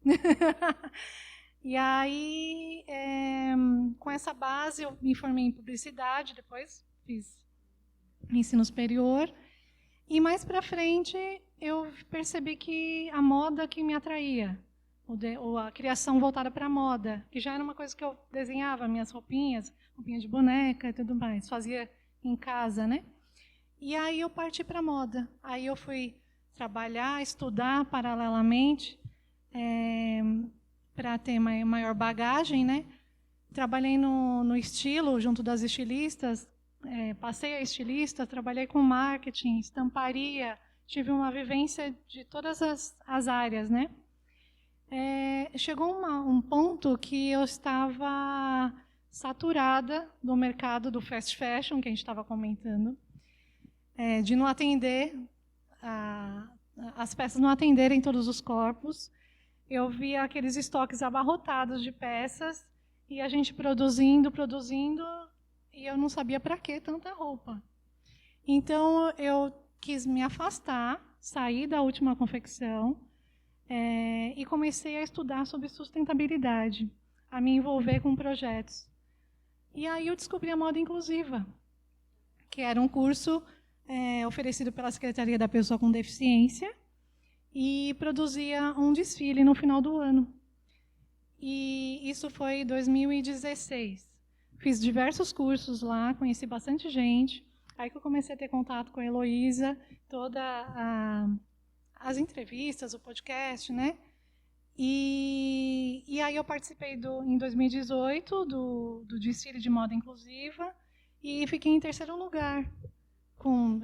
E aí, com essa base, eu me formei em publicidade, depois fiz ensino superior. E mais para frente, eu percebi que a moda que me atraía, ou a criação voltada para a moda, que já era uma coisa que eu desenhava, minhas roupinhas de boneca e tudo mais, fazia em casa, né? E aí eu parti para a moda. Aí eu fui trabalhar, estudar paralelamente, para ter maior bagagem, né? Trabalhei no estilo, junto das estilistas, passei a estilista, trabalhei com marketing, estamparia, tive uma vivência de todas as áreas, né? Chegou um ponto que eu estava saturada do mercado do fast fashion, que a gente estava comentando, de não atender, as peças não atenderem todos os corpos. Eu via aqueles estoques abarrotados de peças e a gente produzindo, e eu não sabia para que tanta roupa. Então, eu quis me afastar, sair da última confecção, e comecei a estudar sobre sustentabilidade, a me envolver com projetos. E aí eu descobri a moda inclusiva, que era um curso oferecido pela Secretaria da Pessoa com Deficiência, e produzia um desfile no final do ano. E isso foi em 2016. Fiz diversos cursos lá, conheci bastante gente. Aí que eu comecei a ter contato com a Heloísa, as entrevistas, o podcast, né? E aí eu participei em 2018 do desfile de moda inclusiva e fiquei em terceiro lugar.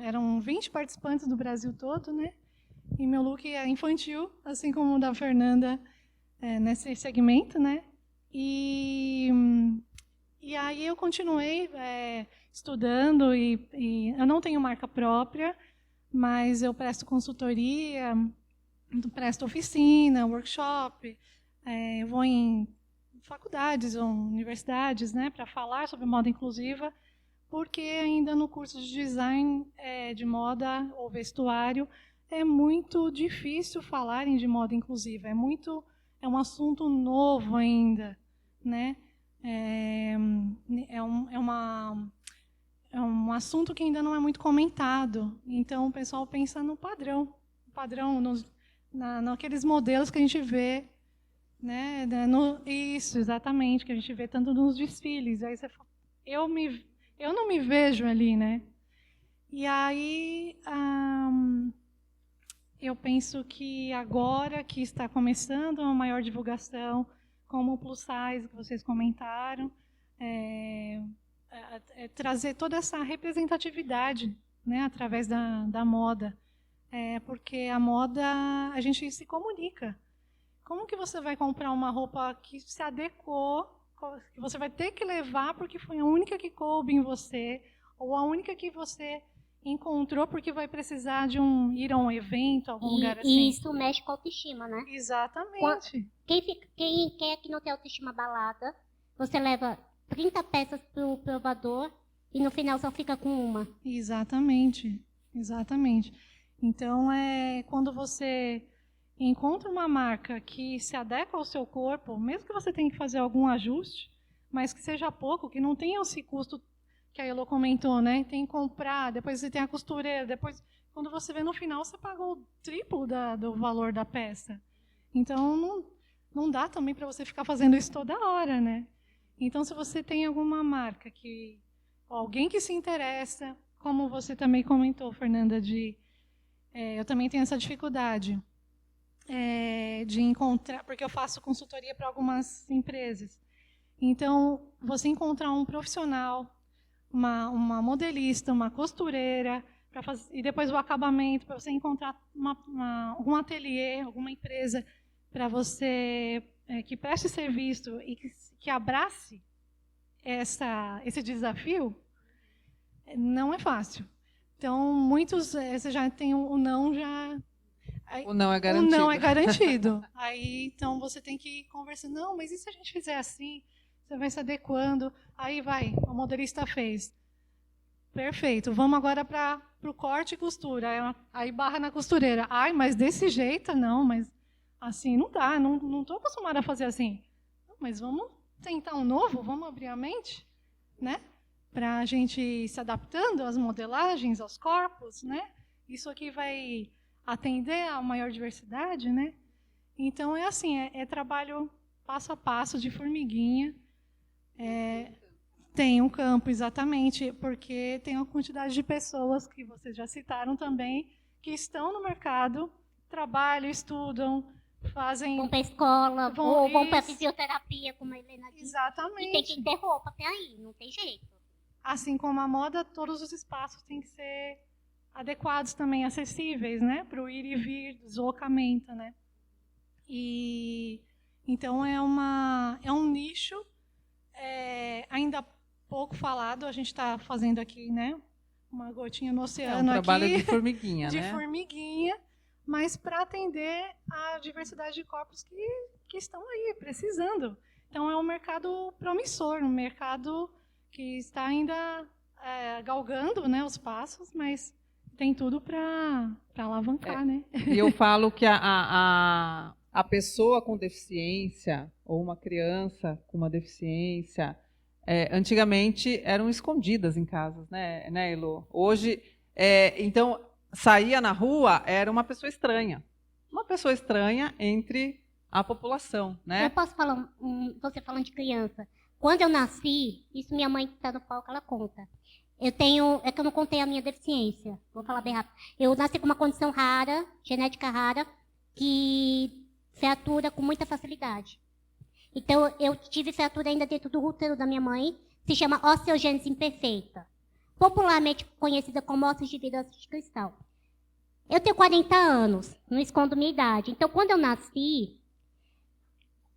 Eram 20 participantes do Brasil todo, né? E meu look é infantil, assim como o da Fernanda, nesse segmento, né? E aí eu continuei estudando e eu não tenho marca própria, mas eu presto consultoria, presto oficina, workshop, vou em faculdades ou universidades, né, para falar sobre moda inclusiva, porque ainda no curso de design de moda ou vestuário é muito difícil falarem de moda inclusiva, é um assunto novo ainda, né? É um assunto que ainda não é muito comentado. Então, o pessoal pensa no padrão, naqueles modelos que a gente vê, né? Isso, exatamente, que a gente vê tanto nos desfiles. Aí você fala, eu não me vejo ali, né? E aí, eu penso que agora que está começando uma maior divulgação, como o Plus Size, que vocês comentaram, trazer toda essa representatividade, né, através da moda. Porque a moda, a gente se comunica. Como que você vai comprar uma roupa que se adequou, que você vai ter que levar porque foi a única que coube em você, ou a única que você encontrou porque vai precisar de ir a um evento, algum lugar assim? E isso mexe com a autoestima, né? Exatamente. Quem é que não tem autoestima abalada, você leva 30 peças para o provador e no final só fica com uma. Exatamente. Então, quando você encontra uma marca que se adequa ao seu corpo, mesmo que você tenha que fazer algum ajuste, mas que seja pouco, que não tenha esse custo que a Elo comentou, né? Tem que comprar, depois você tem a costureira, depois, quando você vê no final, você pagou o triplo do valor da peça. Então, não dá também para você ficar fazendo isso toda hora, né? Então, se você tem alguma marca alguém que se interessa, como você também comentou, Fernanda, eu também tenho essa dificuldade de encontrar, porque eu faço consultoria para algumas empresas. Então, você encontrar um profissional, uma modelista, uma costureira, e depois o acabamento, para você encontrar algum ateliê, alguma empresa para você que preste serviço e que abrace esse desafio, não é fácil. Então, muitos, você já tem o não já... O não é garantido. O não é garantido. Aí, então, você tem que ir conversando. Não, mas e se a gente fizer assim? Você vai se adequando. Aí vai, o modelista fez. Perfeito. Vamos agora para o corte e costura. Aí barra na costureira. Ai, mas desse jeito? Não, mas assim não dá. Não estou acostumada a fazer assim. Não, mas vamos tentar um novo? Vamos abrir a mente? Né? Para a gente ir se adaptando às modelagens, aos corpos, né? Isso aqui vai atender a maior diversidade, né? Então, é assim, é trabalho passo a passo, de formiguinha. Tem um campo, exatamente, porque tem uma quantidade de pessoas, que vocês já citaram também, que estão no mercado, trabalham, estudam, fazem... Vão para a escola, ou vão para a fisioterapia, como a Helena disse. Exatamente. E tem que ter roupa até aí, não tem jeito. Assim como a moda, todos os espaços têm que ser adequados também, acessíveis, né? Para o ir e vir, deslocamento, né? Então, é um nicho ainda pouco falado. A gente está fazendo aqui, né? Uma gotinha no oceano aqui. É um trabalho de formiguinha, de né? De formiguinha, mas para atender a diversidade de corpos que estão aí, precisando. Então, é um mercado promissor, um mercado que está ainda galgando, né, os passos, mas tem tudo para alavancar, né? E eu falo que a pessoa com deficiência, ou uma criança com uma deficiência, antigamente eram escondidas em casas, né, Elo? Hoje, então, saía na rua, era uma pessoa estranha entre a população, né? Eu posso falar, você falando de criança, quando eu nasci, isso minha mãe que está no palco, ela conta. É que eu não contei a minha deficiência, vou falar bem rápido. Eu nasci com uma condição rara, genética rara, que fratura com muita facilidade. Então, eu tive fratura ainda dentro do útero da minha mãe, se chama osteogênese imperfeita, popularmente conhecida como ossos de vidro de cristal. Eu tenho 40 anos, não escondo minha idade. Então, quando eu nasci,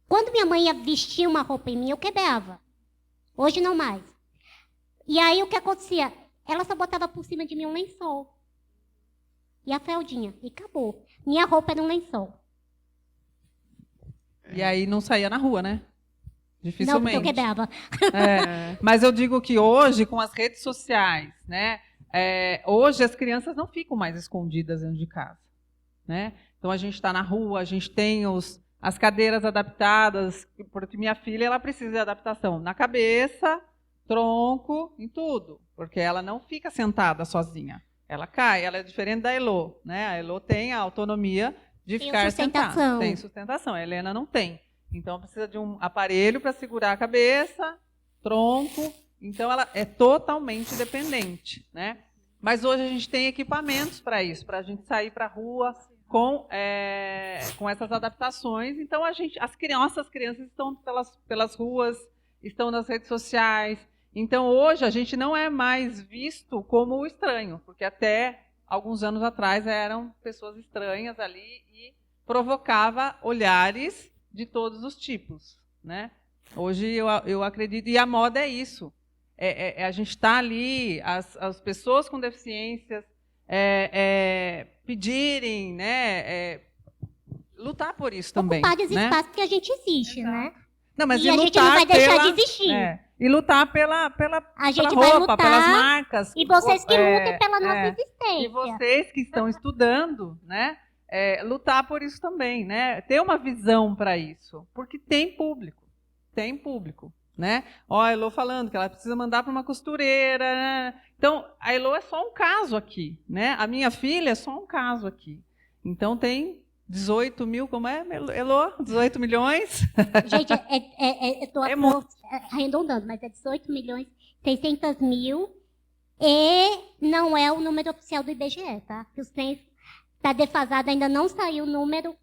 quando minha mãe ia vestir uma roupa em mim, eu quebrava. Hoje não mais. E aí o que acontecia? Ela só botava por cima de mim um lençol. E a fraldinha. E acabou. Minha roupa era um lençol. E aí não saía na rua, né? Dificilmente. Não, porque eu quebrava. Mas eu digo que hoje, com as redes sociais, né? Hoje as crianças não ficam mais escondidas dentro de casa, né? Então a gente está na rua, a gente tem os as cadeiras adaptadas, porque minha filha ela precisa de adaptação na cabeça, tronco, em tudo, porque ela não fica sentada sozinha. Ela cai, ela é diferente da Elo, né? A Elo tem a autonomia de ficar sentada. Tem sustentação, a Helena não tem. Então precisa de um aparelho para segurar a cabeça, tronco. Então ela é totalmente dependente, né? Mas hoje a gente tem equipamentos para isso, para a gente sair para a rua com essas adaptações. Então nossas crianças estão pelas ruas, estão nas redes sociais. Então hoje a gente não é mais visto como o estranho, porque até alguns anos atrás eram pessoas estranhas ali e provocava olhares de todos os tipos, né? Hoje eu acredito, e a moda é isso. A gente está ali, as pessoas com deficiências pedirem, né? Lutar por isso também. Ocupar os né? espaços que a gente existe, né? Não, mas e a gente não vai deixar de existir. E lutar pela a gente roupa, vai lutar, pelas marcas. E vocês que lutem pela nossa existência. E vocês que estão estudando, né? Lutar por isso também, né? Ter uma visão para isso, porque tem público, né? Ó, a Elo falando que ela precisa mandar para uma costureira, né? Então a Elo é só um caso aqui, né? A minha filha é só um caso aqui. Então tem 18 mil, como é, Elo? 18 milhões? Gente, estou arredondando, mas é 18 milhões 600 mil e não é o número oficial do IBGE, tá? Que o censo está defasado, ainda não saiu o número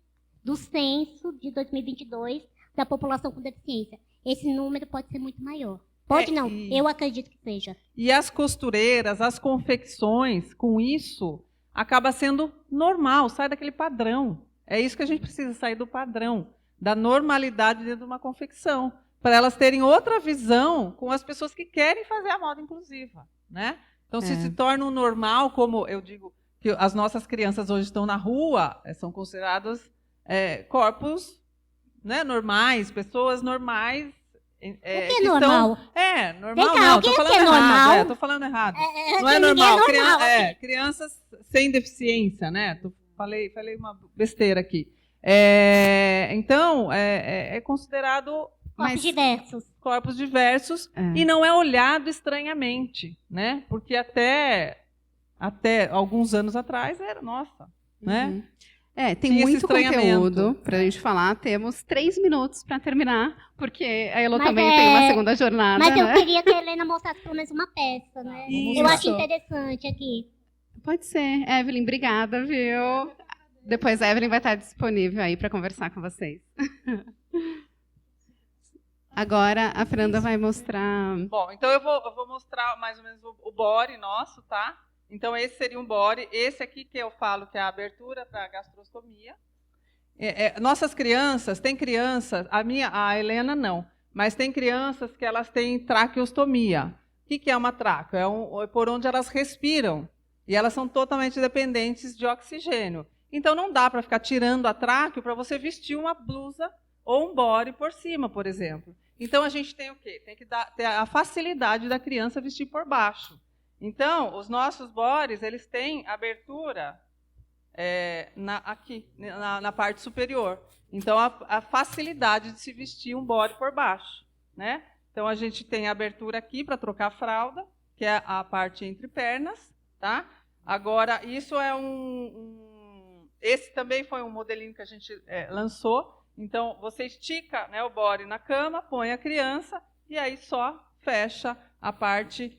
do censo de 2022 da população com deficiência. Esse número pode ser muito maior. Pode não, eu acredito que seja. E as costureiras, as confecções, com isso, acaba sendo normal, sai daquele padrão. É isso que a gente precisa, sair do padrão, da normalidade dentro de uma confecção, para elas terem outra visão com as pessoas que querem fazer a moda inclusiva, né? Então, se torna um normal, como eu digo, que as nossas crianças hoje estão na rua, são consideradas corpos, né, normais, pessoas normais. O que é normal? Normal não, estou falando errado. Estou falando errado. Não é normal. Crianças sem deficiência, né? Falei uma besteira aqui. Então, é considerado corpos diversos e não é olhado estranhamente, né? Porque até alguns anos atrás era nossa, né? Tem muito conteúdo para a gente falar. Temos 3 minutos para terminar, porque a Elo também tem uma segunda jornada. Mas eu né? queria que a Helena mostrasse pelo menos uma peça, né? Isso. Eu acho interessante aqui. Pode ser. Evelyn, obrigada, viu? Depois a Evelyn vai estar disponível aí para conversar com vocês. Agora a Fernanda vai mostrar... Bom, então eu vou mostrar mais ou menos o body nosso, tá? Então esse seria um body. Esse aqui que eu falo que é a abertura para a gastrostomia. Nossas crianças, tem crianças, a Helena não, mas tem crianças que elas têm traqueostomia. O que é uma traqueo? É por onde elas respiram. E elas são totalmente dependentes de oxigênio. Então não dá para ficar tirando a tráqueo para você vestir uma blusa ou um body por cima, por exemplo. Então a gente tem o quê? Tem que ter a facilidade da criança vestir por baixo. Então, os nossos bodies, eles têm abertura aqui, na parte superior. Então, a facilidade de se vestir um body por baixo, né? Então, a gente tem a abertura aqui para trocar a fralda, que é a parte entre pernas, tá? Agora, isso é esse também foi um modelinho que a gente lançou. Então, você estica, né, o body na cama, põe a criança e aí só fecha a parte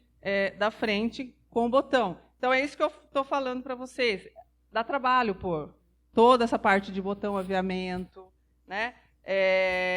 da frente com o botão. Então, é isso que eu estou falando para vocês. Dá trabalho pôr toda essa parte de botão, aviamento, né?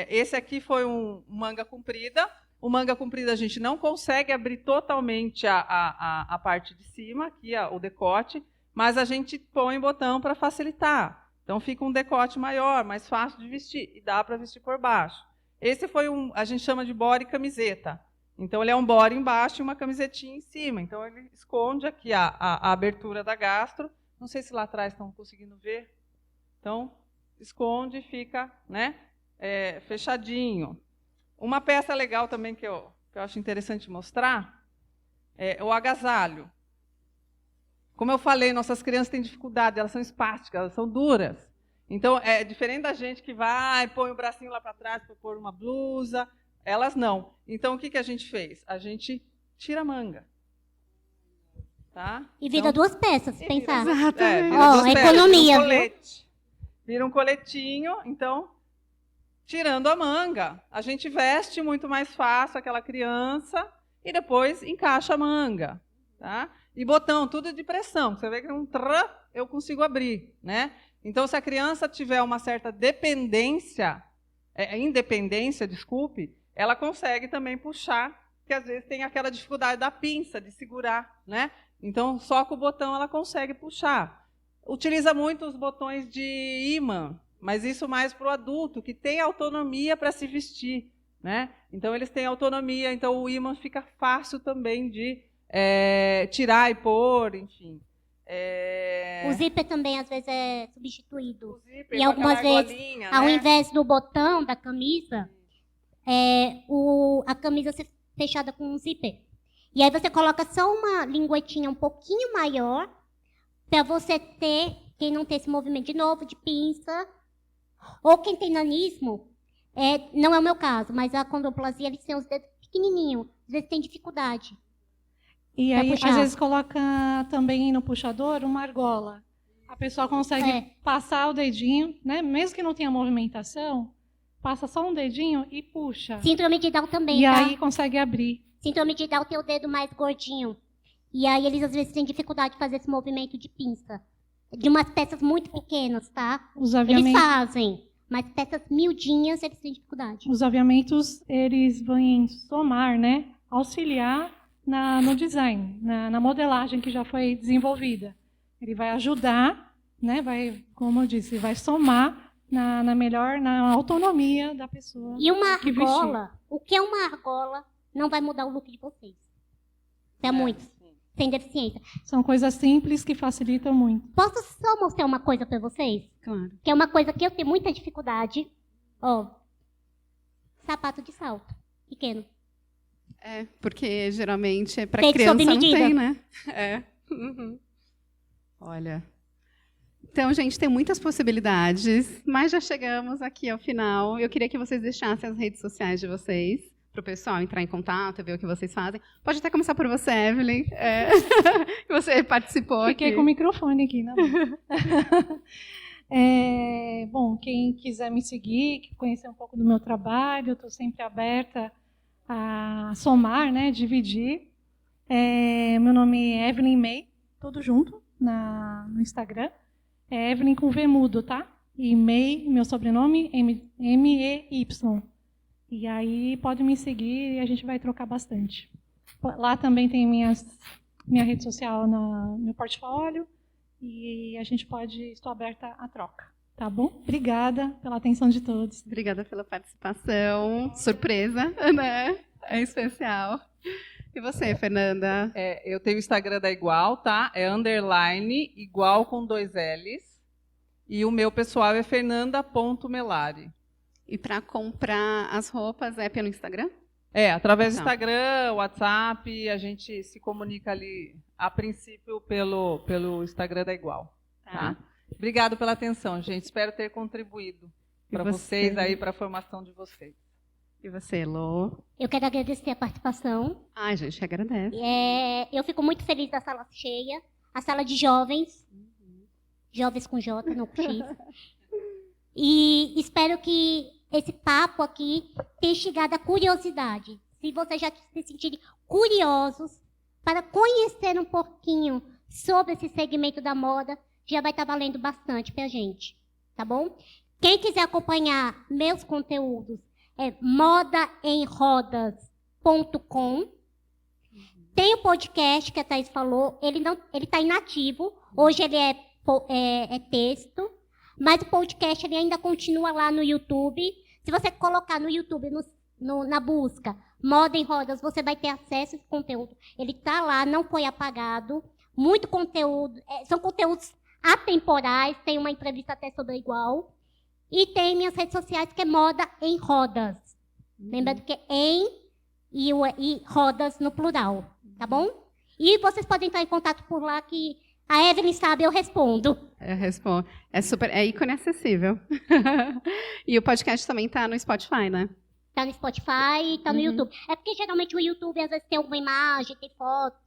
Esse aqui foi um manga comprida. O manga comprida a gente não consegue abrir totalmente a parte de cima, aqui o decote, mas a gente põe botão para facilitar. Então, fica um decote maior, mais fácil de vestir, e dá para vestir por baixo. Esse foi a gente chama de body camiseta. Então, ele é um body embaixo e uma camisetinha em cima. Então, ele esconde aqui a abertura da gastro. Não sei se lá atrás estão conseguindo ver. Então, esconde e fica, né, fechadinho. Uma peça legal também que eu acho interessante mostrar é o agasalho. Como eu falei, nossas crianças têm dificuldade, elas são espásticas, elas são duras. Então, é diferente da gente que vai, põe o bracinho lá para trás para pôr uma blusa. Elas não. Então, o que a gente fez? A gente tira a manga. Tá? E vira Então, 2 peças, se pensar. Exatamente. vira duas peças, economia, vira um colete. Vira um coletinho, então, tirando a manga. A gente veste muito mais fácil aquela criança e depois encaixa a manga. Tá? E botão, tudo de pressão. Você vê que eu consigo abrir. Né? Então, se a criança tiver uma certa independência, desculpe, ela consegue também puxar, porque às vezes tem aquela dificuldade da pinça, de segurar. Né? Então, só com o botão ela consegue puxar. Utiliza muito os botões de ímã, mas isso mais para o adulto, que tem autonomia para se vestir. Né? Então, eles têm autonomia, então o ímã fica fácil também de tirar e pôr, enfim. O zíper também, às vezes, é substituído. O zíper E com algumas aquela vezes, argolinha, ao né? invés do botão da camisa, a camisa ser fechada com um zíper. E aí você coloca só uma linguetinha um pouquinho maior, para você ter, quem não tem esse movimento de novo, de pinça, ou quem tem nanismo, não é o meu caso, mas a condroplasia, eles têm os dedos pequenininhos, às vezes tem dificuldade. E Pra aí, puxar. às vezes, coloca também no puxador uma argola. A pessoa consegue passar o dedinho, né? Mesmo que não tenha movimentação, passa só um dedinho e puxa. Síndrome de Down também, E tá? aí consegue abrir. Síndrome de Down tem o dedo mais gordinho. E aí eles às vezes têm dificuldade de fazer esse movimento de pinça. De umas peças muito pequenas, tá? Os Eles aviamentos, fazem, mas peças miudinhas eles têm dificuldade. os aviamentos, eles vão somar, né? Auxiliar no design, na modelagem que já foi desenvolvida. Ele vai ajudar, né? Vai, como eu disse, vai somar na autonomia da pessoa. E uma que vestir. argola, o que é uma argola não vai mudar o look de vocês. Para muitos, sem deficiência. São coisas simples que facilitam muito. Posso só mostrar uma coisa para vocês? Claro. Que é uma coisa que eu tenho muita dificuldade. Ó, sapato de salto, pequeno. Porque geralmente para Feito criança sob não medida. tem, né? Uhum. Olha. Então, gente, tem muitas possibilidades, mas já chegamos aqui ao final. Eu queria que vocês deixassem as redes sociais de vocês, para o pessoal entrar em contato, ver o que vocês fazem. Pode até começar por você, Evelyn, que você participou Fiquei aqui. com o microfone aqui na mão. Bom, quem quiser me seguir, conhecer um pouco do meu trabalho, eu estou sempre aberta a somar, né, dividir. Meu nome é Evelyn May, tudo junto no Instagram. É Evelyn com V mudo, tá? E May, meu sobrenome, M-E-Y. E aí pode me seguir e a gente vai trocar bastante. Lá também tem minha rede social, meu portfólio, e a gente estou aberta à troca, tá bom? Obrigada pela atenção de todos. Obrigada pela participação. Surpresa, né? É especial. E você, Fernanda? Eu tenho o Instagram da Igual, tá? É _ igual com 2 L's. E o meu pessoal é fernanda.melari. E para comprar as roupas é pelo Instagram? Através do Tá. Instagram, WhatsApp, a gente se comunica ali, a princípio, pelo Instagram da Igual. Tá? Obrigado pela atenção, gente. Espero ter contribuído para vocês aí, para a formação de vocês. E você, Lô? Eu quero agradecer a participação. Ai, a gente agradece. Eu fico muito feliz da sala cheia. A sala de jovens. Jovens com J, não com X. E espero que esse papo aqui tenha chegado à curiosidade. Se vocês já se sentirem curiosos para conhecer um pouquinho sobre esse segmento da moda, já vai estar valendo bastante para a gente. Tá bom? Quem quiser acompanhar meus conteúdos, é modaemrodas.com. Tem o podcast que a Thaís falou, ele está inativo. Hoje ele é texto, mas o podcast ele ainda continua lá no YouTube. Se você colocar no YouTube, na busca Moda em Rodas, você vai ter acesso a esse conteúdo. Ele está lá, não foi apagado. Muito conteúdo, são conteúdos atemporais, tem uma entrevista até sobre a Igual. E tem minhas redes sociais, que é Moda em Rodas. Lembrando que é e rodas no plural, tá bom? E vocês podem entrar em contato por lá, que A Evelyn sabe, eu respondo. Respondo. É ícone acessível. E o podcast também está no Spotify, né? Tá no Spotify e tá no YouTube. É porque geralmente o YouTube às vezes tem alguma imagem, tem foto.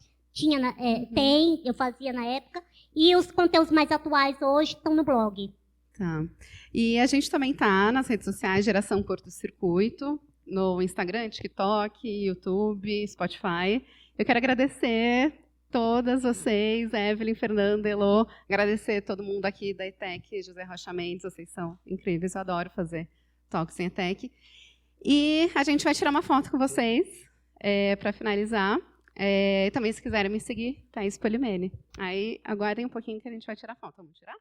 Tem, eu fazia na época. E os conteúdos mais atuais hoje estão no blog. Tá. E a gente também tá nas redes sociais, Geração Curto Circuito, no Instagram, TikTok, YouTube, Spotify. Eu quero agradecer todas vocês, Evelyn, Fernanda, Elô, agradecer todo mundo aqui da ETEC, José Rocha Mendes, vocês são incríveis, eu adoro fazer talks em ETEC. E a gente vai tirar uma foto com vocês para finalizar. Também, se quiserem me seguir, Thaís Polimene. Aí, aguardem um pouquinho que a gente vai tirar foto. Vamos tirar?